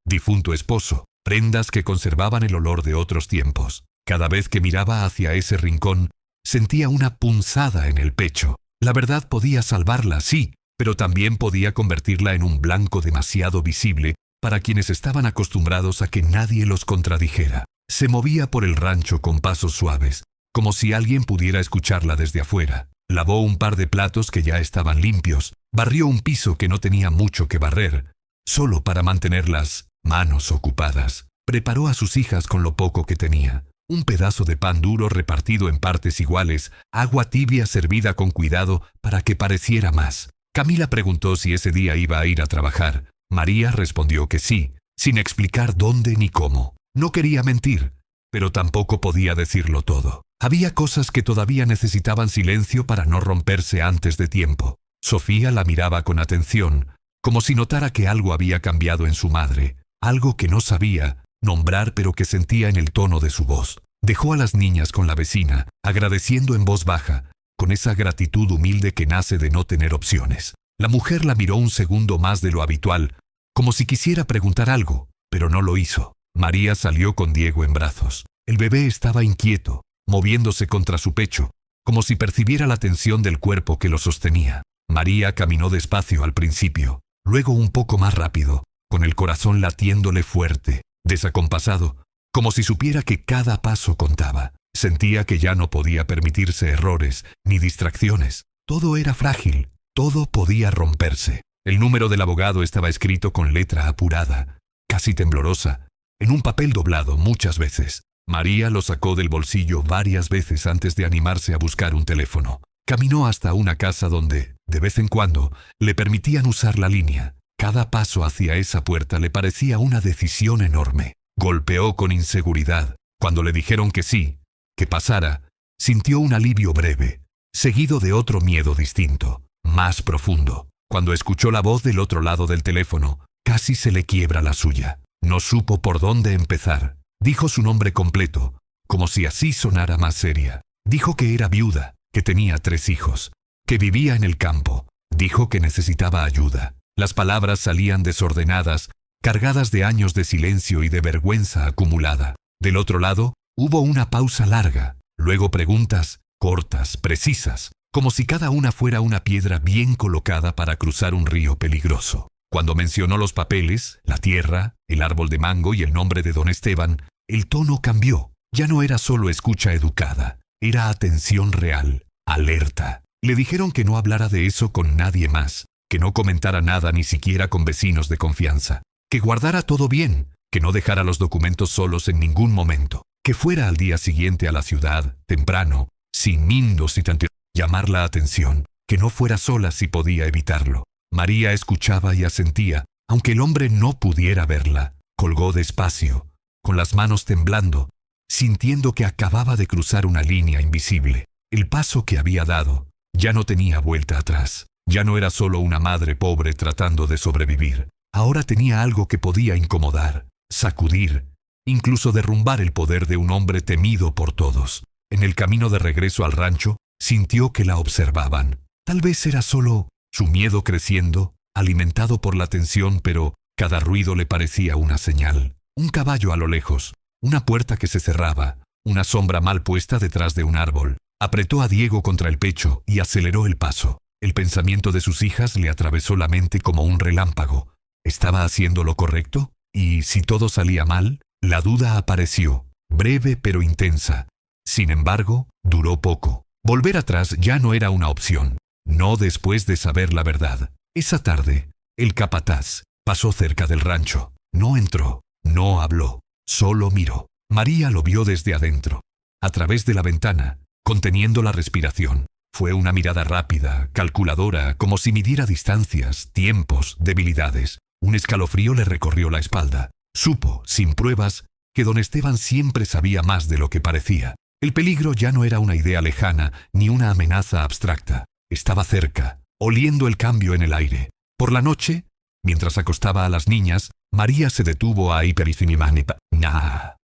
difunto esposo, prendas que conservaban el olor de otros tiempos. Cada vez que miraba hacia ese rincón, sentía una punzada en el pecho. La verdad podía salvarla, sí, pero también podía convertirla en un blanco demasiado visible para quienes estaban acostumbrados a que nadie los contradijera. Se movía por el rancho con pasos suaves, como si alguien pudiera escucharla desde afuera. Lavó un par de platos que ya estaban limpios, barrió un piso que no tenía mucho que barrer, solo para mantener las manos ocupadas. Preparó a sus hijas con lo poco que tenía. Un pedazo de pan duro repartido en partes iguales, agua tibia servida con cuidado para que pareciera más. Camila preguntó si ese día iba a ir a trabajar. María respondió que sí, sin explicar dónde ni cómo. No quería mentir, pero tampoco podía decirlo todo. Había cosas que todavía necesitaban silencio para no romperse antes de tiempo. Sofía la miraba con atención, como si notara que algo había cambiado en su madre, algo que no sabía nombrar pero que sentía en el tono de su voz. Dejó a las niñas con la vecina, agradeciendo en voz baja, con esa gratitud humilde que nace de no tener opciones. La mujer la miró un segundo más de lo habitual, como si quisiera preguntar algo, pero no lo hizo. María salió con Diego en brazos. El bebé estaba inquieto, moviéndose contra su pecho, como si percibiera la tensión del cuerpo que lo sostenía. María caminó despacio al principio, luego un poco más rápido, con el corazón latiéndole fuerte, desacompasado, como si supiera que cada paso contaba. Sentía que ya no podía permitirse errores ni distracciones. Todo era frágil, todo podía romperse. El número del abogado estaba escrito con letra apurada, casi temblorosa, en un papel doblado muchas veces. María lo sacó del bolsillo varias veces antes de animarse a buscar un teléfono. Caminó hasta una casa donde, de vez en cuando, le permitían usar la línea. Cada paso hacia esa puerta le parecía una decisión enorme. Golpeó con inseguridad. Cuando le dijeron que sí, que pasara, sintió un alivio breve, seguido de otro miedo distinto, más profundo. Cuando escuchó la voz del otro lado del teléfono, casi se le quiebra la suya. No supo por dónde empezar. Dijo su nombre completo, como si así sonara más seria. Dijo que era viuda, que tenía 3 hijos, que vivía en el campo. Dijo que necesitaba ayuda. Las palabras salían desordenadas, cargadas de años de silencio y de vergüenza acumulada. Del otro lado, hubo una pausa larga, luego preguntas, cortas, precisas, como si cada una fuera una piedra bien colocada para cruzar un río peligroso. Cuando mencionó los papeles, la tierra, el árbol de mango y el nombre de don Esteban, el tono cambió. Ya no era solo escucha educada, era atención real, alerta. Le dijeron que no hablara de eso con nadie más, que no comentara nada ni siquiera con vecinos de confianza, que guardara todo bien, que no dejara los documentos solos en ningún momento, que fuera al día siguiente a la ciudad, temprano, sin mindos y tanto, llamar la atención, que no fuera sola si podía evitarlo. María escuchaba y asentía, aunque el hombre no pudiera verla. Colgó despacio, con las manos temblando, sintiendo que acababa de cruzar una línea invisible. El paso que había dado ya no tenía vuelta atrás. Ya no era solo una madre pobre tratando de sobrevivir. Ahora tenía algo que podía incomodar, sacudir, incluso derrumbar el poder de un hombre temido por todos. En el camino de regreso al rancho, sintió que la observaban. Tal vez era solo su miedo creciendo, alimentado por la tensión, pero cada ruido le parecía una señal. Un caballo a lo lejos, una puerta que se cerraba, una sombra mal puesta detrás de un árbol. Apretó a Diego contra el pecho y aceleró el paso. El pensamiento de sus hijas le atravesó la mente como un relámpago. ¿Estaba haciendo lo correcto? Y si todo salía mal, la duda apareció, breve pero intensa. Sin embargo, duró poco. Volver atrás ya no era una opción. No después de saber la verdad. Esa tarde, el capataz pasó cerca del rancho. No entró, no habló, solo miró. María lo vio desde adentro, a través de la ventana, conteniendo la respiración. Fue una mirada rápida, calculadora, como si midiera distancias, tiempos, debilidades. Un escalofrío le recorrió la espalda. Supo, sin pruebas, que don Esteban siempre sabía más de lo que parecía. El peligro ya no era una idea lejana, ni una amenaza abstracta. Estaba cerca, oliendo el cambio en el aire. Por la noche, mientras acostaba a las niñas, María se detuvo a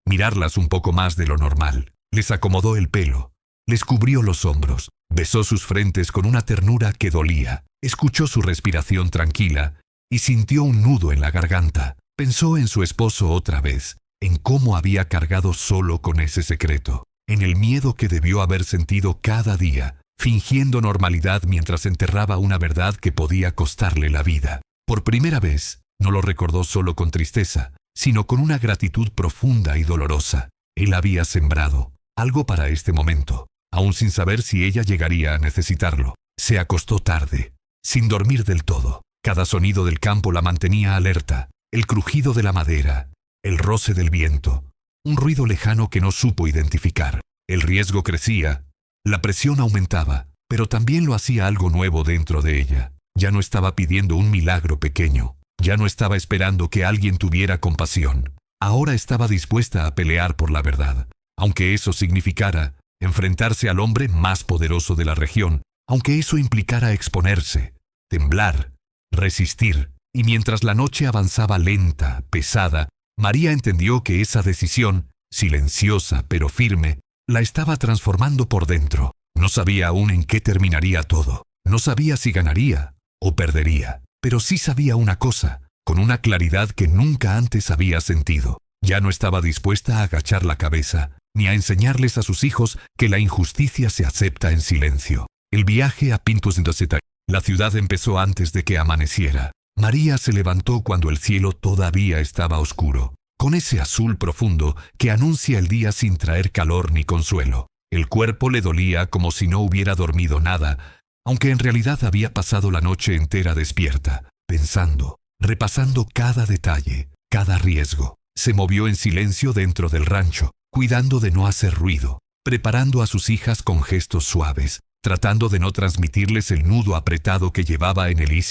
mirarlas un poco más de lo normal. Les acomodó el pelo, les cubrió los hombros, besó sus frentes con una ternura que dolía. Escuchó su respiración tranquila y sintió un nudo en la garganta. Pensó en su esposo otra vez, en cómo había cargado solo con ese secreto, en el miedo que debió haber sentido cada día, fingiendo normalidad mientras enterraba una verdad que podía costarle la vida. Por primera vez, no lo recordó solo con tristeza, sino con una gratitud profunda y dolorosa. Él había sembrado algo para este momento, aún sin saber si ella llegaría a necesitarlo. Se acostó tarde, sin dormir del todo. Cada sonido del campo la mantenía alerta, el crujido de la madera, el roce del viento, un ruido lejano que no supo identificar. El riesgo crecía, la presión aumentaba, pero también lo hacía algo nuevo dentro de ella. Ya no estaba pidiendo un milagro pequeño, ya no estaba esperando que alguien tuviera compasión. Ahora estaba dispuesta a pelear por la verdad, aunque eso significara enfrentarse al hombre más poderoso de la región, aunque eso implicara exponerse, temblar, resistir. Y mientras la noche avanzaba lenta, pesada, María entendió que esa decisión, silenciosa pero firme, la estaba transformando por dentro. No sabía aún en qué terminaría todo. No sabía si ganaría o perdería. Pero sí sabía una cosa, con una claridad que nunca antes había sentido. Ya no estaba dispuesta a agachar la cabeza, ni a enseñarles a sus hijos que la injusticia se acepta en silencio. El viaje a Pintos de Doceta. La ciudad empezó antes de que amaneciera. María se levantó cuando el cielo todavía estaba oscuro. con ese azul profundo que anuncia el día sin traer calor ni consuelo. El cuerpo le dolía como si no hubiera dormido nada, aunque en realidad había pasado la noche entera despierta, pensando, repasando cada detalle, cada riesgo. Se movió en silencio dentro del rancho, cuidando de no hacer ruido, preparando a sus hijas con gestos suaves, tratando de no transmitirles el nudo apretado que llevaba en el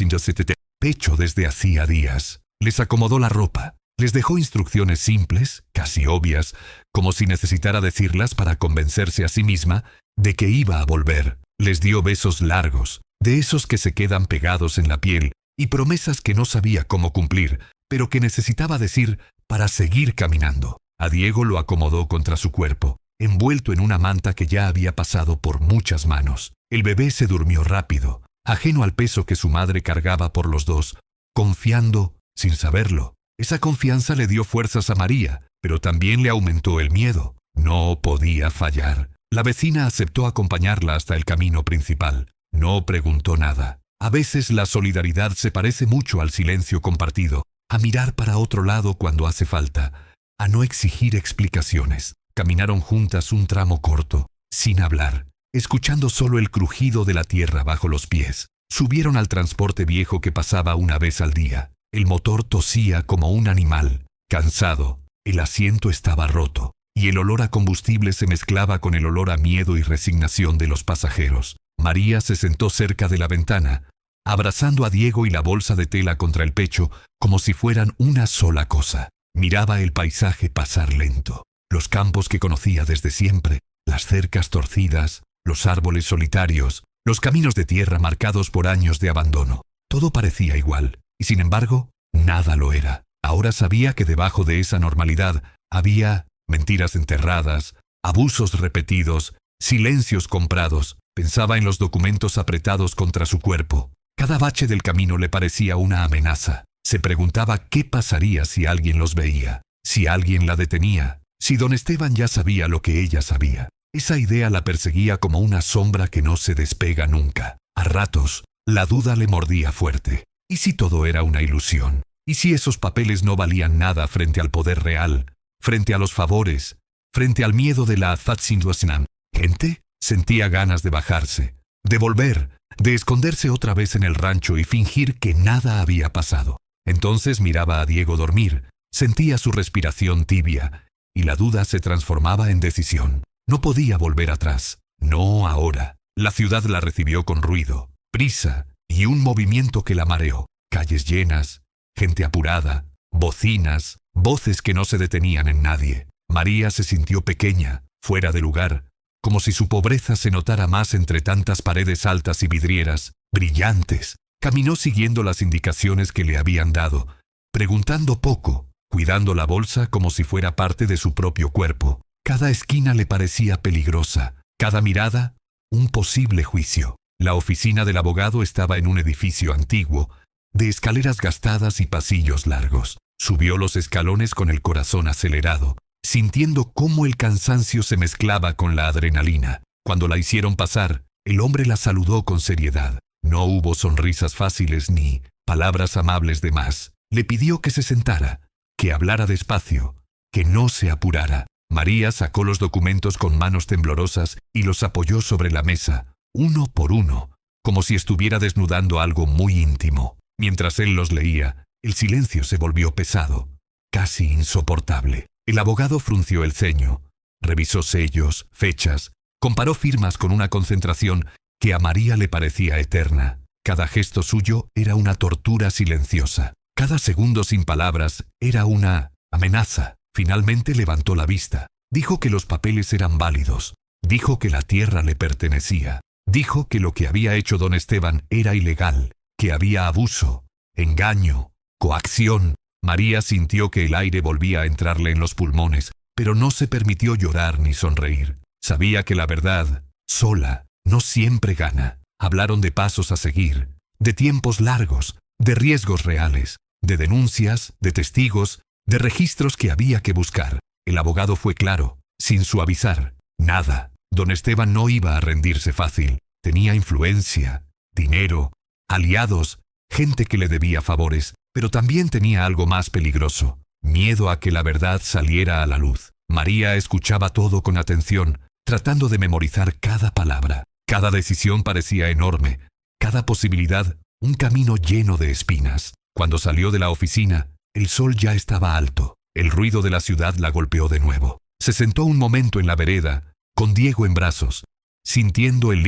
pecho desde hacía días. Les acomodó la ropa, les dejó instrucciones simples, casi obvias, como si necesitara decirlas para convencerse a sí misma de que iba a volver. Les dio besos largos, de esos que se quedan pegados en la piel, y promesas que no sabía cómo cumplir, pero que necesitaba decir para seguir caminando. A Diego lo acomodó contra su cuerpo, envuelto en una manta que ya había pasado por muchas manos. El bebé se durmió rápido, ajeno al peso que su madre cargaba por los dos, confiando sin saberlo. Esa confianza le dio fuerzas a María, pero también le aumentó el miedo. No podía fallar. La vecina aceptó acompañarla hasta el camino principal. No preguntó nada. A veces la solidaridad se parece mucho al silencio compartido, a mirar para otro lado cuando hace falta, a no exigir explicaciones. Caminaron juntas un tramo corto, sin hablar, escuchando solo el crujido de la tierra bajo los pies. Subieron al transporte viejo que pasaba una vez al día. El motor tosía como un animal, cansado. El asiento estaba roto, y el olor a combustible se mezclaba con el olor a miedo y resignación de los pasajeros. María se sentó cerca de la ventana, abrazando a Diego y la bolsa de tela contra el pecho, como si fueran una sola cosa. Miraba el paisaje pasar lento, los campos que conocía desde siempre, las cercas torcidas, los árboles solitarios, los caminos de tierra marcados por años de abandono. Todo parecía igual, y sin embargo, nada lo era. Ahora sabía que debajo de esa normalidad había mentiras enterradas, abusos repetidos, silencios comprados. Pensaba en los documentos apretados contra su cuerpo. Cada bache del camino le parecía una amenaza. Se preguntaba qué pasaría si alguien los veía, si alguien la detenía, si don Esteban ya sabía lo que ella sabía. Esa idea la perseguía como una sombra que no se despega nunca. A ratos, la duda le mordía fuerte. ¿Y si todo era una ilusión? ¿Y si esos papeles no valían nada frente al poder real, frente a los favores, frente al miedo de la Fatsinduasnam? ¿Gente? Sentía ganas de bajarse, de volver, de esconderse otra vez en el rancho y fingir que nada había pasado. Entonces miraba a Diego dormir, sentía su respiración tibia, y la duda se transformaba en decisión. No podía volver atrás. No ahora. La ciudad la recibió con ruido, prisa y un movimiento que la mareó. Calles llenas, gente apurada, bocinas, voces que no se detenían en nadie. María se sintió pequeña, fuera de lugar, como si su pobreza se notara más entre tantas paredes altas y vidrieras, brillantes. Caminó siguiendo las indicaciones que le habían dado, preguntando poco, cuidando la bolsa como si fuera parte de su propio cuerpo. Cada esquina le parecía peligrosa, cada mirada, un posible juicio. La oficina del abogado estaba en un edificio antiguo, de escaleras gastadas y pasillos largos. Subió los escalones con el corazón acelerado, sintiendo cómo el cansancio se mezclaba con la adrenalina. Cuando la hicieron pasar, el hombre la saludó con seriedad. No hubo sonrisas fáciles ni palabras amables de más. Le pidió que se sentara, que hablara despacio, que no se apurara. María sacó los documentos con manos temblorosas y los apoyó sobre la mesa, uno por uno, como si estuviera desnudando algo muy íntimo. Mientras él los leía, el silencio se volvió pesado, casi insoportable. El abogado frunció el ceño, revisó sellos, fechas, comparó firmas con una concentración que a María le parecía eterna. Cada gesto suyo era una tortura silenciosa. Cada segundo sin palabras era una amenaza. Finalmente levantó la vista. Dijo que los papeles eran válidos. Dijo que la tierra le pertenecía. Dijo que lo que había hecho don Esteban era ilegal, que había abuso, engaño, coacción. María sintió que el aire volvía a entrarle en los pulmones, pero no se permitió llorar ni sonreír. Sabía que la verdad, sola, no siempre gana. Hablaron de pasos a seguir, de tiempos largos, de riesgos reales, de denuncias, de testigos, de registros que había que buscar. El abogado fue claro, sin suavizar. Nada. Don Esteban no iba a rendirse fácil. Tenía influencia, dinero, aliados, gente que le debía favores, pero también tenía algo más peligroso. miedo a que la verdad saliera a la luz. María escuchaba todo con atención, tratando de memorizar cada palabra. Cada decisión parecía enorme, cada posibilidad un camino lleno de espinas. Cuando salió de la oficina, el sol ya estaba alto. El ruido de la ciudad la golpeó de nuevo. Se sentó un momento en la vereda, con Diego en brazos, sintiendo el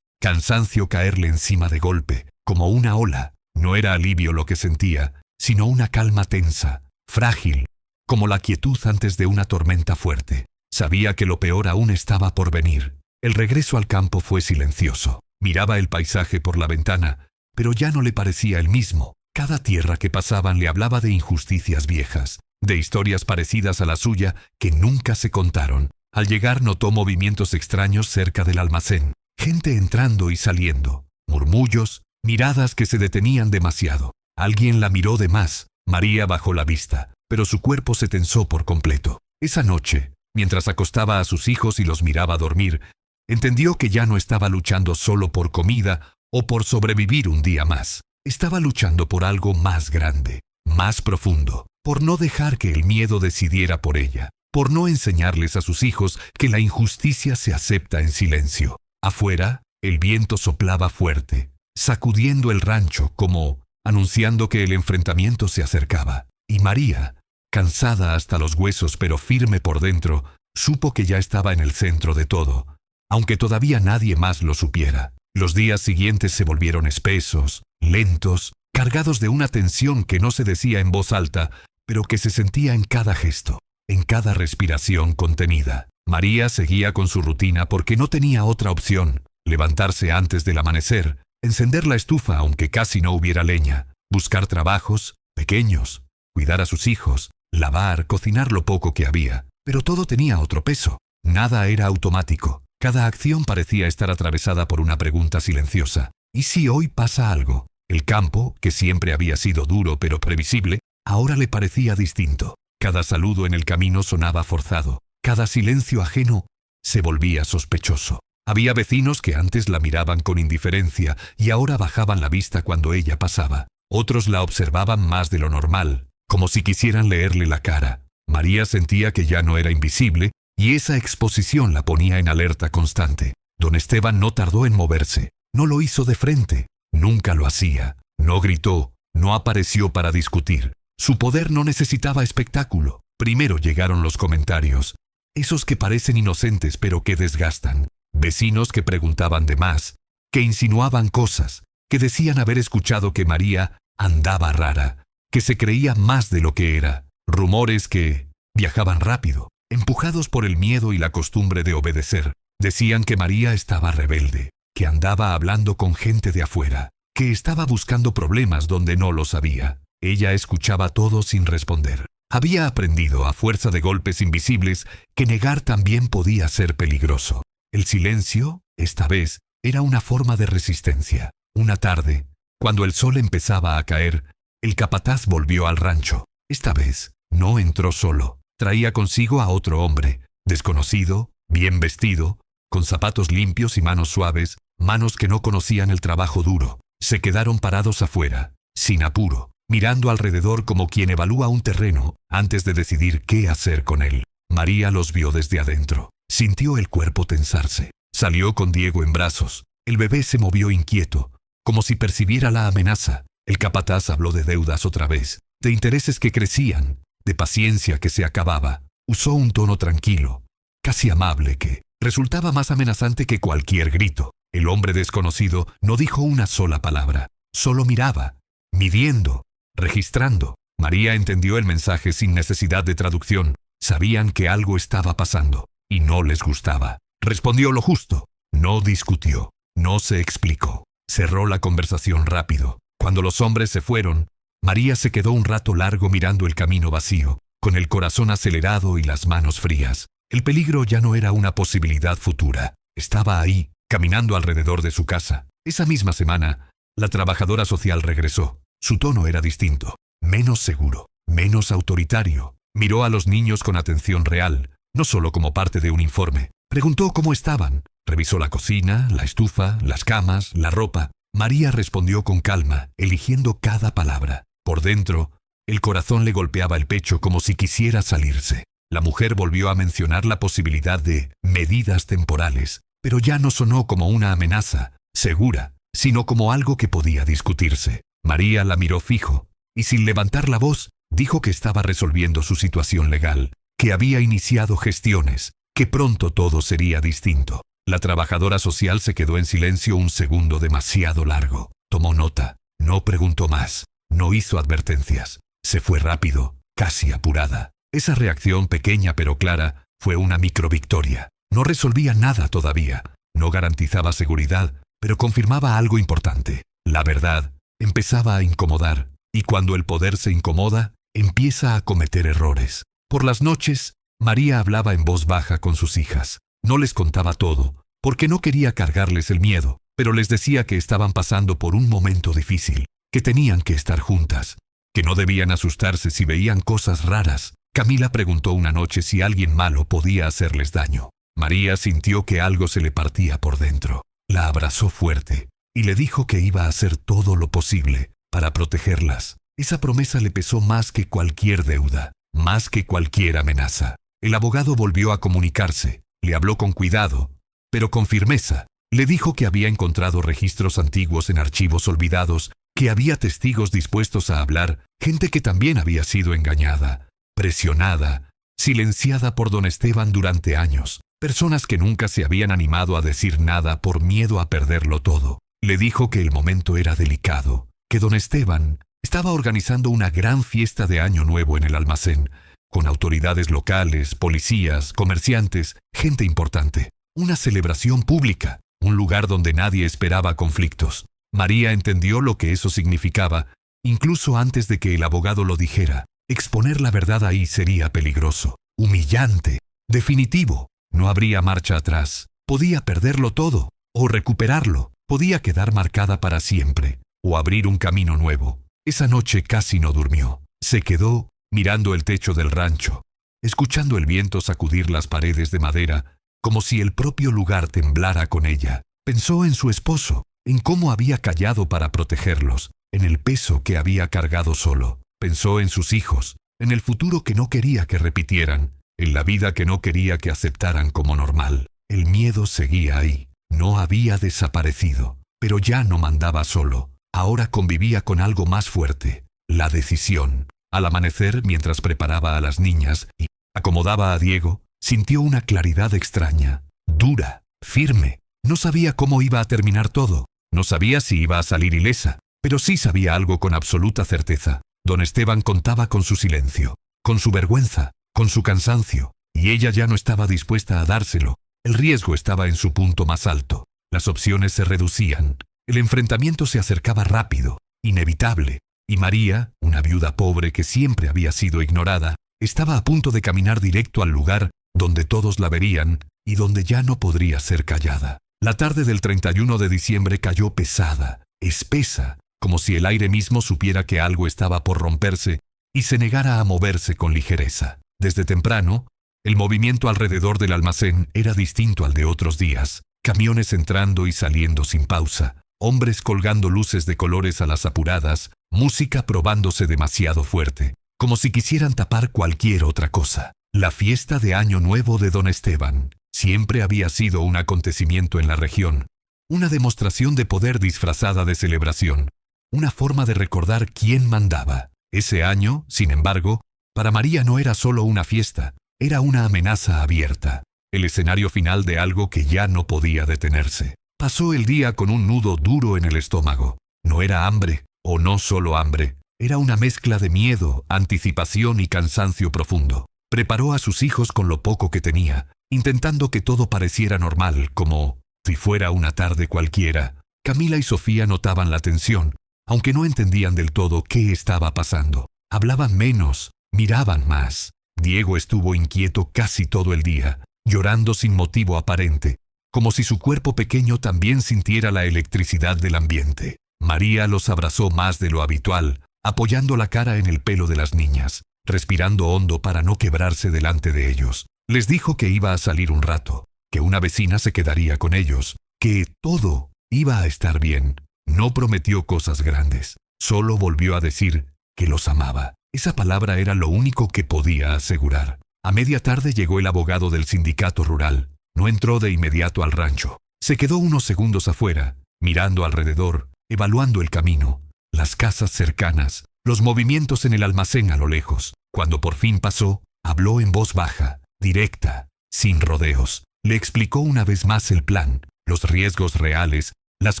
cansancio caerle encima de golpe, como una ola. No era alivio lo que sentía, sino una calma tensa, frágil, como la quietud antes de una tormenta fuerte. Sabía que lo peor aún estaba por venir. El regreso al campo fue silencioso. Miraba el paisaje por la ventana, pero ya no le parecía el mismo. Cada tierra que pasaban le hablaba de injusticias viejas, de historias parecidas a la suya que nunca se contaron. Al llegar notó movimientos extraños cerca del almacén, gente entrando y saliendo, murmullos, miradas que se detenían demasiado. Alguien la miró de más. María bajó la vista, pero su cuerpo se tensó por completo. Esa noche, mientras acostaba a sus hijos y los miraba dormir, entendió que ya no estaba luchando solo por comida o por sobrevivir un día más. Estaba luchando por algo más grande, más profundo, por no dejar que el miedo decidiera por ella, por no enseñarles a sus hijos que la injusticia se acepta en silencio. Afuera, el viento soplaba fuerte, sacudiendo el rancho como anunciando que el enfrentamiento se acercaba. Y María, cansada hasta los huesos pero firme por dentro, supo que ya estaba en el centro de todo, aunque todavía nadie más lo supiera. Los días siguientes se volvieron espesos, lentos, cargados de una tensión que no se decía en voz alta, pero que se sentía en cada gesto, en cada respiración contenida. María seguía con su rutina porque no tenía otra opción: levantarse antes del amanecer, encender la estufa aunque casi no hubiera leña, buscar trabajos pequeños, cuidar a sus hijos, lavar, cocinar lo poco que había. Pero todo tenía otro peso. Nada era automático. Cada acción parecía estar atravesada por una pregunta silenciosa. ¿Y si hoy pasa algo? El campo, que siempre había sido duro pero previsible, ahora le parecía distinto. Cada saludo en el camino sonaba forzado. Cada silencio ajeno se volvía sospechoso. Había vecinos que antes la miraban con indiferencia y ahora bajaban la vista cuando ella pasaba. Otros la observaban más de lo normal, como si quisieran leerle la cara. María sentía que ya no era invisible, y esa exposición la ponía en alerta constante. Don Esteban no tardó en moverse. No lo hizo de frente. Nunca lo hacía. No gritó. No apareció para discutir. Su poder no necesitaba espectáculo. Primero llegaron los comentarios. Esos que parecen inocentes pero que desgastan. Vecinos que preguntaban de más, que insinuaban cosas, que decían haber escuchado que María andaba rara, que se creía más de lo que era. Rumores que viajaban rápido, empujados por el miedo y la costumbre de obedecer. Decían que María estaba rebelde, que andaba hablando con gente de afuera, que estaba buscando problemas donde no los había. Ella escuchaba todo sin responder. Había aprendido, a fuerza de golpes invisibles, que negar también podía ser peligroso. El silencio, esta vez, era una forma de resistencia. Una tarde, cuando el sol empezaba a caer, el capataz volvió al rancho. Esta vez, no entró solo. Traía consigo a otro hombre, desconocido, bien vestido, con zapatos limpios y manos suaves, manos que no conocían el trabajo duro. Se quedaron parados afuera, sin apuro, mirando alrededor como quien evalúa un terreno antes de decidir qué hacer con él. María los vio desde adentro. Sintió el cuerpo tensarse. Salió con Diego en brazos. El bebé se movió inquieto, como si percibiera la amenaza. El capataz habló de deudas otra vez, de intereses que crecían, de paciencia que se acababa. Usó un tono tranquilo, casi amable, que resultaba más amenazante que cualquier grito. El hombre desconocido no dijo una sola palabra. Solo miraba, midiendo, registrando. María entendió el mensaje sin necesidad de traducción. Sabían que algo estaba pasando, y no les gustaba. Respondió lo justo. No discutió. No se explicó. Cerró la conversación rápido. Cuando los hombres se fueron, María se quedó un rato largo mirando el camino vacío, con el corazón acelerado y las manos frías. El peligro ya no era una posibilidad futura. Estaba ahí, caminando alrededor de su casa. Esa misma semana, la trabajadora social regresó. Su tono era distinto, menos seguro, menos autoritario. Miró a los niños con atención real, no solo como parte de un informe. Preguntó cómo estaban. Revisó la cocina, la estufa, las camas, la ropa. María respondió con calma, eligiendo cada palabra. Por dentro, El corazón le golpeaba el pecho como si quisiera salirse. La mujer volvió a mencionar la posibilidad de medidas temporales, pero ya no sonó como una amenaza segura, sino como algo que podía discutirse. María la miró fijo, y sin levantar la voz, dijo que estaba resolviendo su situación legal, que había iniciado gestiones, que pronto todo sería distinto. La trabajadora social se quedó en silencio un segundo demasiado largo. Tomó nota, no preguntó más, no hizo advertencias. Se fue rápido, casi apurada. Esa reacción pequeña pero clara fue una microvictoria. No resolvía nada todavía, no garantizaba seguridad, pero confirmaba algo importante. La verdad empezaba a incomodar, y cuando el poder se incomoda, empieza a cometer errores. Por las noches, María hablaba en voz baja con sus hijas. No les contaba todo, porque no quería cargarles el miedo, pero les decía que estaban pasando por un momento difícil, que tenían que estar juntas, que no debían asustarse si veían cosas raras. Camila preguntó una noche si alguien malo podía hacerles daño. María sintió que algo se le partía por dentro. La abrazó fuerte y le dijo que iba a hacer todo lo posible para protegerlas. Esa promesa le pesó más que cualquier deuda, más que cualquier amenaza. El abogado volvió a comunicarse, le habló con cuidado, pero con firmeza. Le dijo que había encontrado registros antiguos en archivos olvidados, que había testigos dispuestos a hablar, gente que también había sido engañada, presionada, silenciada por don Esteban durante años, personas que nunca se habían animado a decir nada por miedo a perderlo todo. Le dijo que el momento era delicado, que don Esteban estaba organizando una gran fiesta de Año Nuevo en el almacén, con autoridades locales, policías, comerciantes, gente importante. Una celebración pública, un lugar donde nadie esperaba conflictos. María entendió lo que eso significaba, incluso antes de que el abogado lo dijera. Exponer la verdad ahí sería peligroso, humillante, definitivo. No habría marcha atrás. Podía perderlo todo, o recuperarlo. Podía quedar marcada para siempre, o abrir un camino nuevo. Esa noche casi no durmió. Se quedó mirando el techo del rancho, escuchando el viento sacudir las paredes de madera, como si el propio lugar temblara con ella. Pensó en su esposo, en cómo había callado para protegerlos, en el peso que había cargado solo. Pensó en sus hijos, en el futuro que no quería que repitieran, en la vida que no quería que aceptaran como normal. El miedo seguía ahí, no había desaparecido, pero ya no mandaba solo. Ahora convivía con algo más fuerte, la decisión. Al amanecer, mientras preparaba a las niñas y acomodaba a Diego, sintió una claridad extraña, dura, firme. No sabía cómo iba a terminar todo, no sabía si iba a salir ilesa, pero sí sabía algo con absoluta certeza. Don Esteban contaba con su silencio, con su vergüenza, con su cansancio, y ella ya no estaba dispuesta a dárselo. El riesgo estaba en su punto más alto. Las opciones se reducían. El enfrentamiento se acercaba rápido, inevitable. Y María, una viuda pobre que siempre había sido ignorada, estaba a punto de caminar directo al lugar donde todos la verían y donde ya no podría ser callada. La tarde del 31 de diciembre cayó pesada, espesa, como si el aire mismo supiera que algo estaba por romperse y se negara a moverse con ligereza. Desde temprano, el movimiento alrededor del almacén era distinto al de otros días. Camiones entrando y saliendo sin pausa, hombres colgando luces de colores a las apuradas, música probándose demasiado fuerte, como si quisieran tapar cualquier otra cosa. La fiesta de Año Nuevo de don Esteban siempre había sido un acontecimiento en la región, una demostración de poder disfrazada de celebración, una forma de recordar quién mandaba. Ese año, sin embargo, para María no era solo una fiesta, era una amenaza abierta, el escenario final de algo que ya no podía detenerse. Pasó el día con un nudo duro en el estómago. No era hambre, o no solo hambre, era una mezcla de miedo, anticipación y cansancio profundo. Preparó a sus hijos con lo poco que tenía, intentando que todo pareciera normal, como si fuera una tarde cualquiera. Camila y Sofía notaban la tensión, aunque no entendían del todo qué estaba pasando. Hablaban menos, miraban más. Diego estuvo inquieto casi todo el día, llorando sin motivo aparente, como si su cuerpo pequeño también sintiera la electricidad del ambiente. María los abrazó más de lo habitual, apoyando la cara en el pelo de las niñas, respirando hondo para no quebrarse delante de ellos. Les dijo que iba a salir un rato, que una vecina se quedaría con ellos, que todo iba a estar bien. No prometió cosas grandes, solo volvió a decir que los amaba. Esa palabra era lo único que podía asegurar. A media tarde llegó el abogado del sindicato rural. No entró de inmediato al rancho. Se quedó unos segundos afuera, mirando alrededor, evaluando el camino, las casas cercanas, los movimientos en el almacén a lo lejos. Cuando por fin pasó, habló en voz baja, directa, sin rodeos. Le explicó una vez más el plan, los riesgos reales, las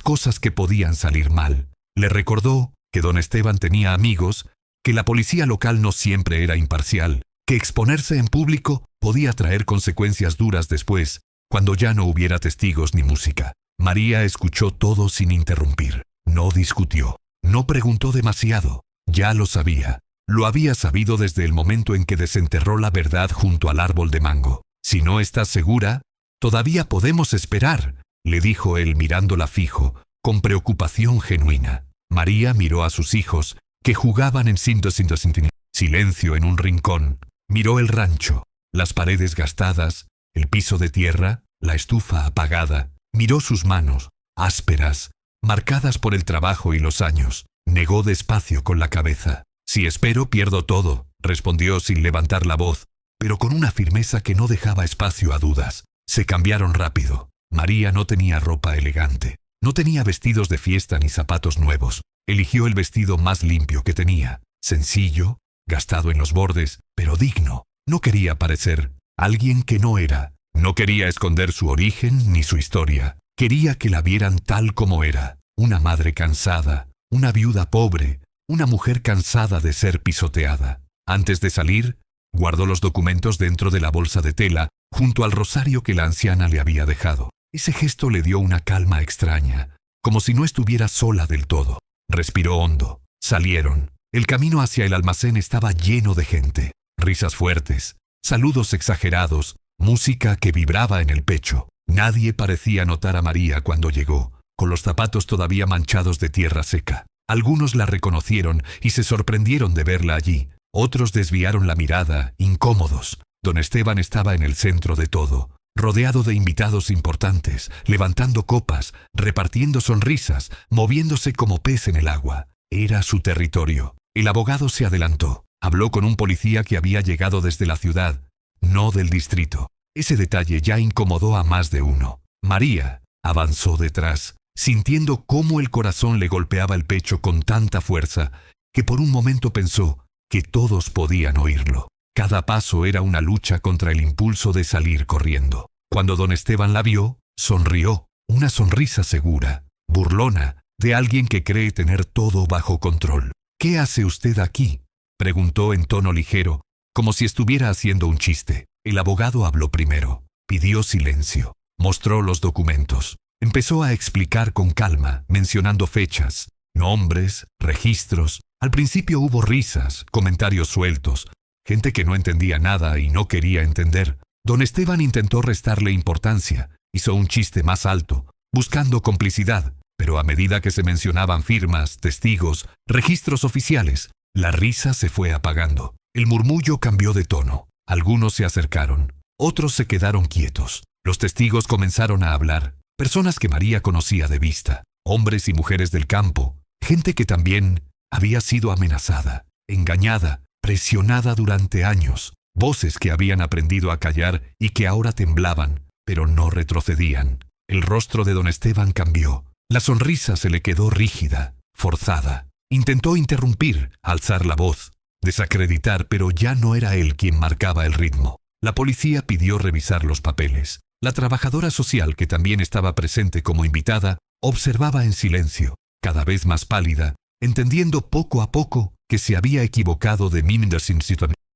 cosas que podían salir mal. Le recordó que don Esteban tenía amigos, que la policía local no siempre era imparcial, que exponerse en público podía traer consecuencias duras después, cuando ya no hubiera testigos ni música. María escuchó todo sin interrumpir. No discutió. No preguntó demasiado. Ya lo sabía. Lo había sabido desde el momento en que desenterró la verdad junto al árbol de mango. Si no estás segura, todavía podemos esperar, le dijo él mirándola fijo, con preocupación genuina. María miró a sus hijos, que jugaban en silencio en un rincón. Miró el rancho, las paredes gastadas, el piso de tierra, la estufa apagada. Miró sus manos, ásperas, marcadas por el trabajo y los años. Negó despacio con la cabeza. Si espero, pierdo todo, respondió sin levantar la voz, pero con una firmeza que no dejaba espacio a dudas. Se cambiaron rápido. María no tenía ropa elegante. No tenía vestidos de fiesta ni zapatos nuevos. Eligió el vestido más limpio que tenía. Sencillo, gastado en los bordes, pero digno. No quería parecer alguien que no era. No quería esconder su origen ni su historia. Quería que la vieran tal como era. Una madre cansada, una viuda pobre, una mujer cansada de ser pisoteada. Antes de salir, guardó los documentos dentro de la bolsa de tela, junto al rosario que la anciana le había dejado. Ese gesto le dio una calma extraña, como si no estuviera sola del todo. Respiró hondo. Salieron. El camino hacia el almacén estaba lleno de gente. Risas fuertes, saludos exagerados, música que vibraba en el pecho. Nadie parecía notar a María cuando llegó, con los zapatos todavía manchados de tierra seca. Algunos la reconocieron y se sorprendieron de verla allí. Otros desviaron la mirada, incómodos. Don Esteban estaba en el centro de todo, rodeado de invitados importantes, levantando copas, repartiendo sonrisas, moviéndose como pez en el agua. Era su territorio. El abogado se adelantó. Habló con un policía que había llegado desde la ciudad, no del distrito. Ese detalle ya incomodó a más de uno. María avanzó detrás, sintiendo cómo el corazón le golpeaba el pecho con tanta fuerza, que por un momento pensó que todos podían oírlo. Cada paso era una lucha contra el impulso de salir corriendo. Cuando don Esteban la vio, sonrió, una sonrisa segura, burlona, de alguien que cree tener todo bajo control. «¿Qué hace usted aquí?», preguntó en tono ligero, como si estuviera haciendo un chiste. El abogado habló primero. Pidió silencio. Mostró los documentos. Empezó a explicar con calma, mencionando fechas, nombres, registros. Al principio hubo risas, comentarios sueltos, gente que no entendía nada y no quería entender. Don Esteban intentó restarle importancia. Hizo un chiste más alto, buscando complicidad, pero a medida que se mencionaban firmas, testigos, registros oficiales, la risa se fue apagando. El murmullo cambió de tono. Algunos se acercaron, otros se quedaron quietos. Los testigos comenzaron a hablar, personas que María conocía de vista, hombres y mujeres del campo, gente que también había sido amenazada, engañada, presionada durante años, voces que habían aprendido a callar y que ahora temblaban, pero no retrocedían. El rostro de don Esteban cambió. La sonrisa se le quedó rígida, forzada. Intentó interrumpir, alzar la voz, desacreditar, pero ya no era él quien marcaba el ritmo. La policía pidió revisar los papeles. La trabajadora social, que también estaba presente como invitada, observaba en silencio, cada vez más pálida, entendiendo poco a poco que se había equivocado de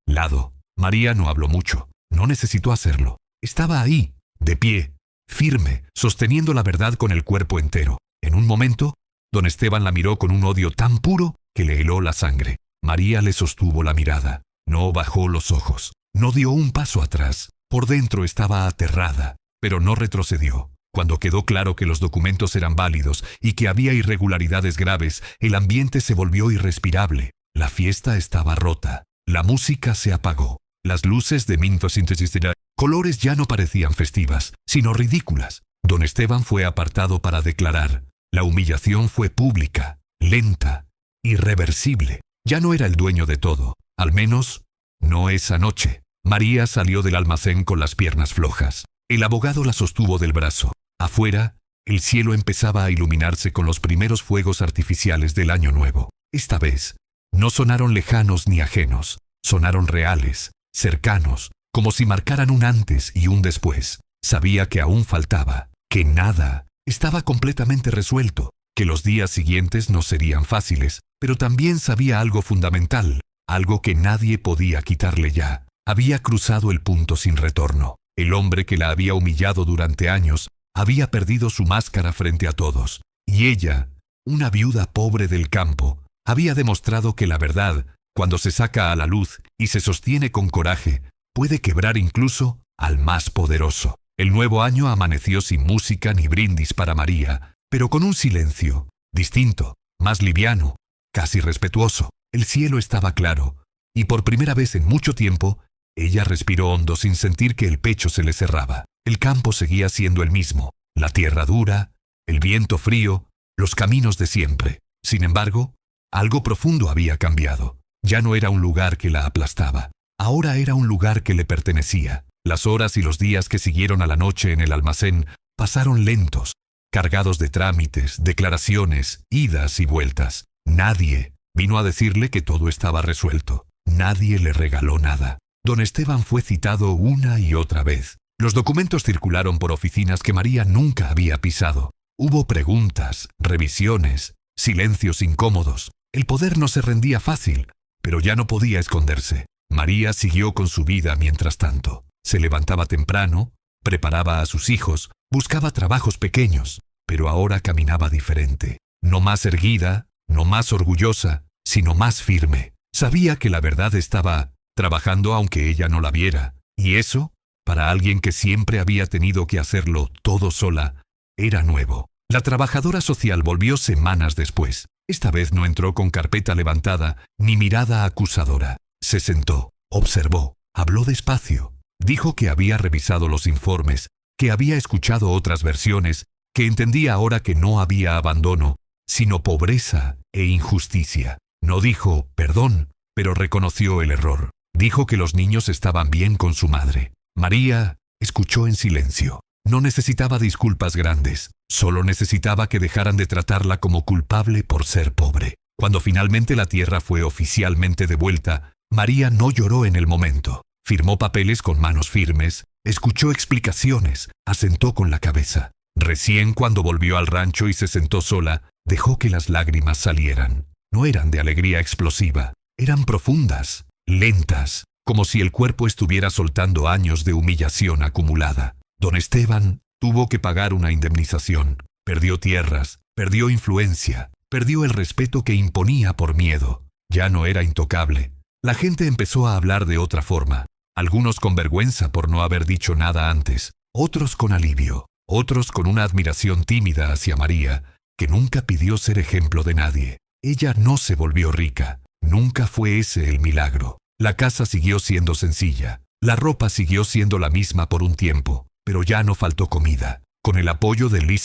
lado. María no habló mucho. No necesitó hacerlo. Estaba ahí, de pie, firme, sosteniendo la verdad con el cuerpo entero. En un momento, don Esteban la miró con un odio tan puro que le heló la sangre. María le sostuvo la mirada. No bajó los ojos. No dio un paso atrás. Por dentro estaba aterrada, pero no retrocedió. Cuando quedó claro que los documentos eran válidos y que había irregularidades graves, el ambiente se volvió irrespirable. La fiesta estaba rota. La música se apagó. Las luces de colores ya no parecían festivas, sino ridículas. Don Esteban fue apartado para declarar. La humillación fue pública, lenta, irreversible. Ya no era el dueño de todo. Al menos, no esa noche. María salió del almacén con las piernas flojas. El abogado la sostuvo del brazo. Afuera, el cielo empezaba a iluminarse con los primeros fuegos artificiales del año nuevo. Esta vez, no sonaron lejanos ni ajenos, sonaron reales, cercanos, como si marcaran un antes y un después. Sabía que aún faltaba, que nada estaba completamente resuelto, que los días siguientes no serían fáciles, pero también sabía algo fundamental, algo que nadie podía quitarle ya. Había cruzado el punto sin retorno. El hombre que la había humillado durante años había perdido su máscara frente a todos, y ella, una viuda pobre del campo, había demostrado que la verdad, cuando se saca a la luz y se sostiene con coraje, puede quebrar incluso al más poderoso. El nuevo año amaneció sin música ni brindis para María, pero con un silencio, distinto, más liviano, casi respetuoso. El cielo estaba claro, y por primera vez en mucho tiempo, ella respiró hondo sin sentir que el pecho se le cerraba. El campo seguía siendo el mismo, la tierra dura, el viento frío, los caminos de siempre. Sin embargo, algo profundo había cambiado. Ya no era un lugar que la aplastaba. Ahora era un lugar que le pertenecía. Las horas y los días que siguieron a la noche en el almacén pasaron lentos, cargados de trámites, declaraciones, idas y vueltas. Nadie vino a decirle que todo estaba resuelto. Nadie le regaló nada. Don Esteban fue citado una y otra vez. Los documentos circularon por oficinas que María nunca había pisado. Hubo preguntas, revisiones, silencios incómodos. El poder no se rendía fácil, pero ya no podía esconderse. María siguió con su vida mientras tanto. Se levantaba temprano, preparaba a sus hijos, buscaba trabajos pequeños, pero ahora caminaba diferente. No más erguida, no más orgullosa, sino más firme. Sabía que la verdad estaba trabajando aunque ella no la viera, y eso, para alguien que siempre había tenido que hacerlo todo sola, era nuevo. La trabajadora social volvió semanas después. Esta vez no entró con carpeta levantada ni mirada acusadora. Se sentó, observó, habló despacio. Dijo que había revisado los informes, que había escuchado otras versiones, que entendía ahora que no había abandono, sino pobreza e injusticia. No dijo perdón, pero reconoció el error. Dijo que los niños estaban bien con su madre. María escuchó en silencio. No necesitaba disculpas grandes, solo necesitaba que dejaran de tratarla como culpable por ser pobre. Cuando finalmente la tierra fue oficialmente devuelta, María no lloró en el momento. Firmó papeles con manos firmes, escuchó explicaciones, asentó con la cabeza. Recién cuando volvió al rancho y se sentó sola, dejó que las lágrimas salieran. No eran de alegría explosiva, eran profundas, lentas, como si el cuerpo estuviera soltando años de humillación acumulada. Don Esteban tuvo que pagar una indemnización. Perdió tierras, perdió influencia, perdió el respeto que imponía por miedo. Ya no era intocable. La gente empezó a hablar de otra forma. Algunos con vergüenza por no haber dicho nada antes, otros con alivio, otros con una admiración tímida hacia María, que nunca pidió ser ejemplo de nadie. Ella no se volvió rica. Nunca fue ese el milagro. La casa siguió siendo sencilla. La ropa siguió siendo la misma por un tiempo, pero ya no faltó comida. Con el apoyo del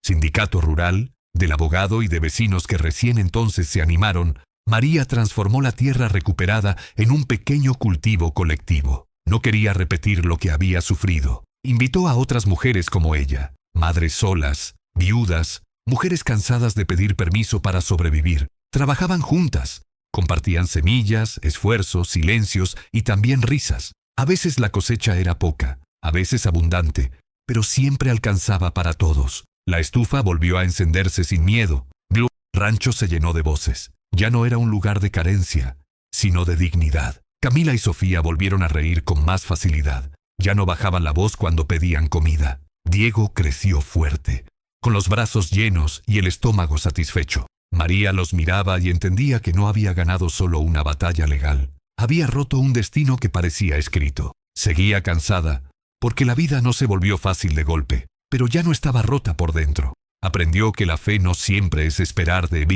sindicato rural, del abogado y de vecinos que recién entonces se animaron, María transformó la tierra recuperada en un pequeño cultivo colectivo. No quería repetir lo que había sufrido. Invitó a otras mujeres como ella, madres solas, viudas, mujeres cansadas de pedir permiso para sobrevivir. Trabajaban juntas, compartían semillas, esfuerzos, silencios y también risas. A veces la cosecha era poca, a veces abundante, pero siempre alcanzaba para todos. La estufa volvió a encenderse sin miedo. El rancho se llenó de voces. Ya no era un lugar de carencia, sino de dignidad. Camila y Sofía volvieron a reír con más facilidad. Ya no bajaban la voz cuando pedían comida. Diego creció fuerte, con los brazos llenos y el estómago satisfecho. María los miraba y entendía que no había ganado solo una batalla legal. Había roto un destino que parecía escrito. Seguía cansada, porque la vida no se volvió fácil de golpe, pero ya no estaba rota por dentro. Aprendió que la fe no siempre es esperar de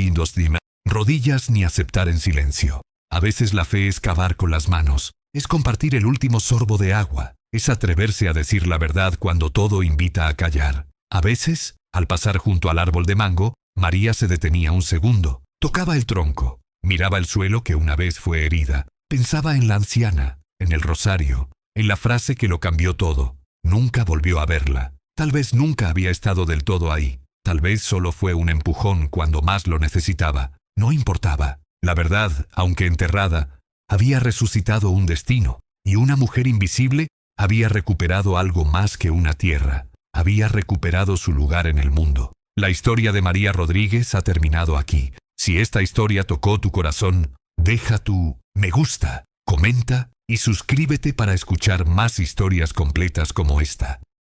rodillas ni aceptar en silencio. A veces la fe es cavar con las manos, es compartir el último sorbo de agua, es atreverse a decir la verdad cuando todo invita a callar. A veces, al pasar junto al árbol de mango, María se detenía un segundo, tocaba el tronco, Miraba el suelo que una vez fue herida. Pensaba en la anciana, en el rosario, en la frase que lo cambió todo. Nunca volvió a verla. Tal vez nunca había estado del todo ahí. Tal vez solo fue un empujón cuando más lo necesitaba. No importaba. La verdad, aunque enterrada, había resucitado un destino, y una mujer invisible había recuperado algo más que una tierra. Había recuperado su lugar en el mundo. La historia de María Rodríguez ha terminado aquí. Si esta historia tocó tu corazón, deja tu me gusta, comenta y suscríbete para escuchar más historias completas como esta.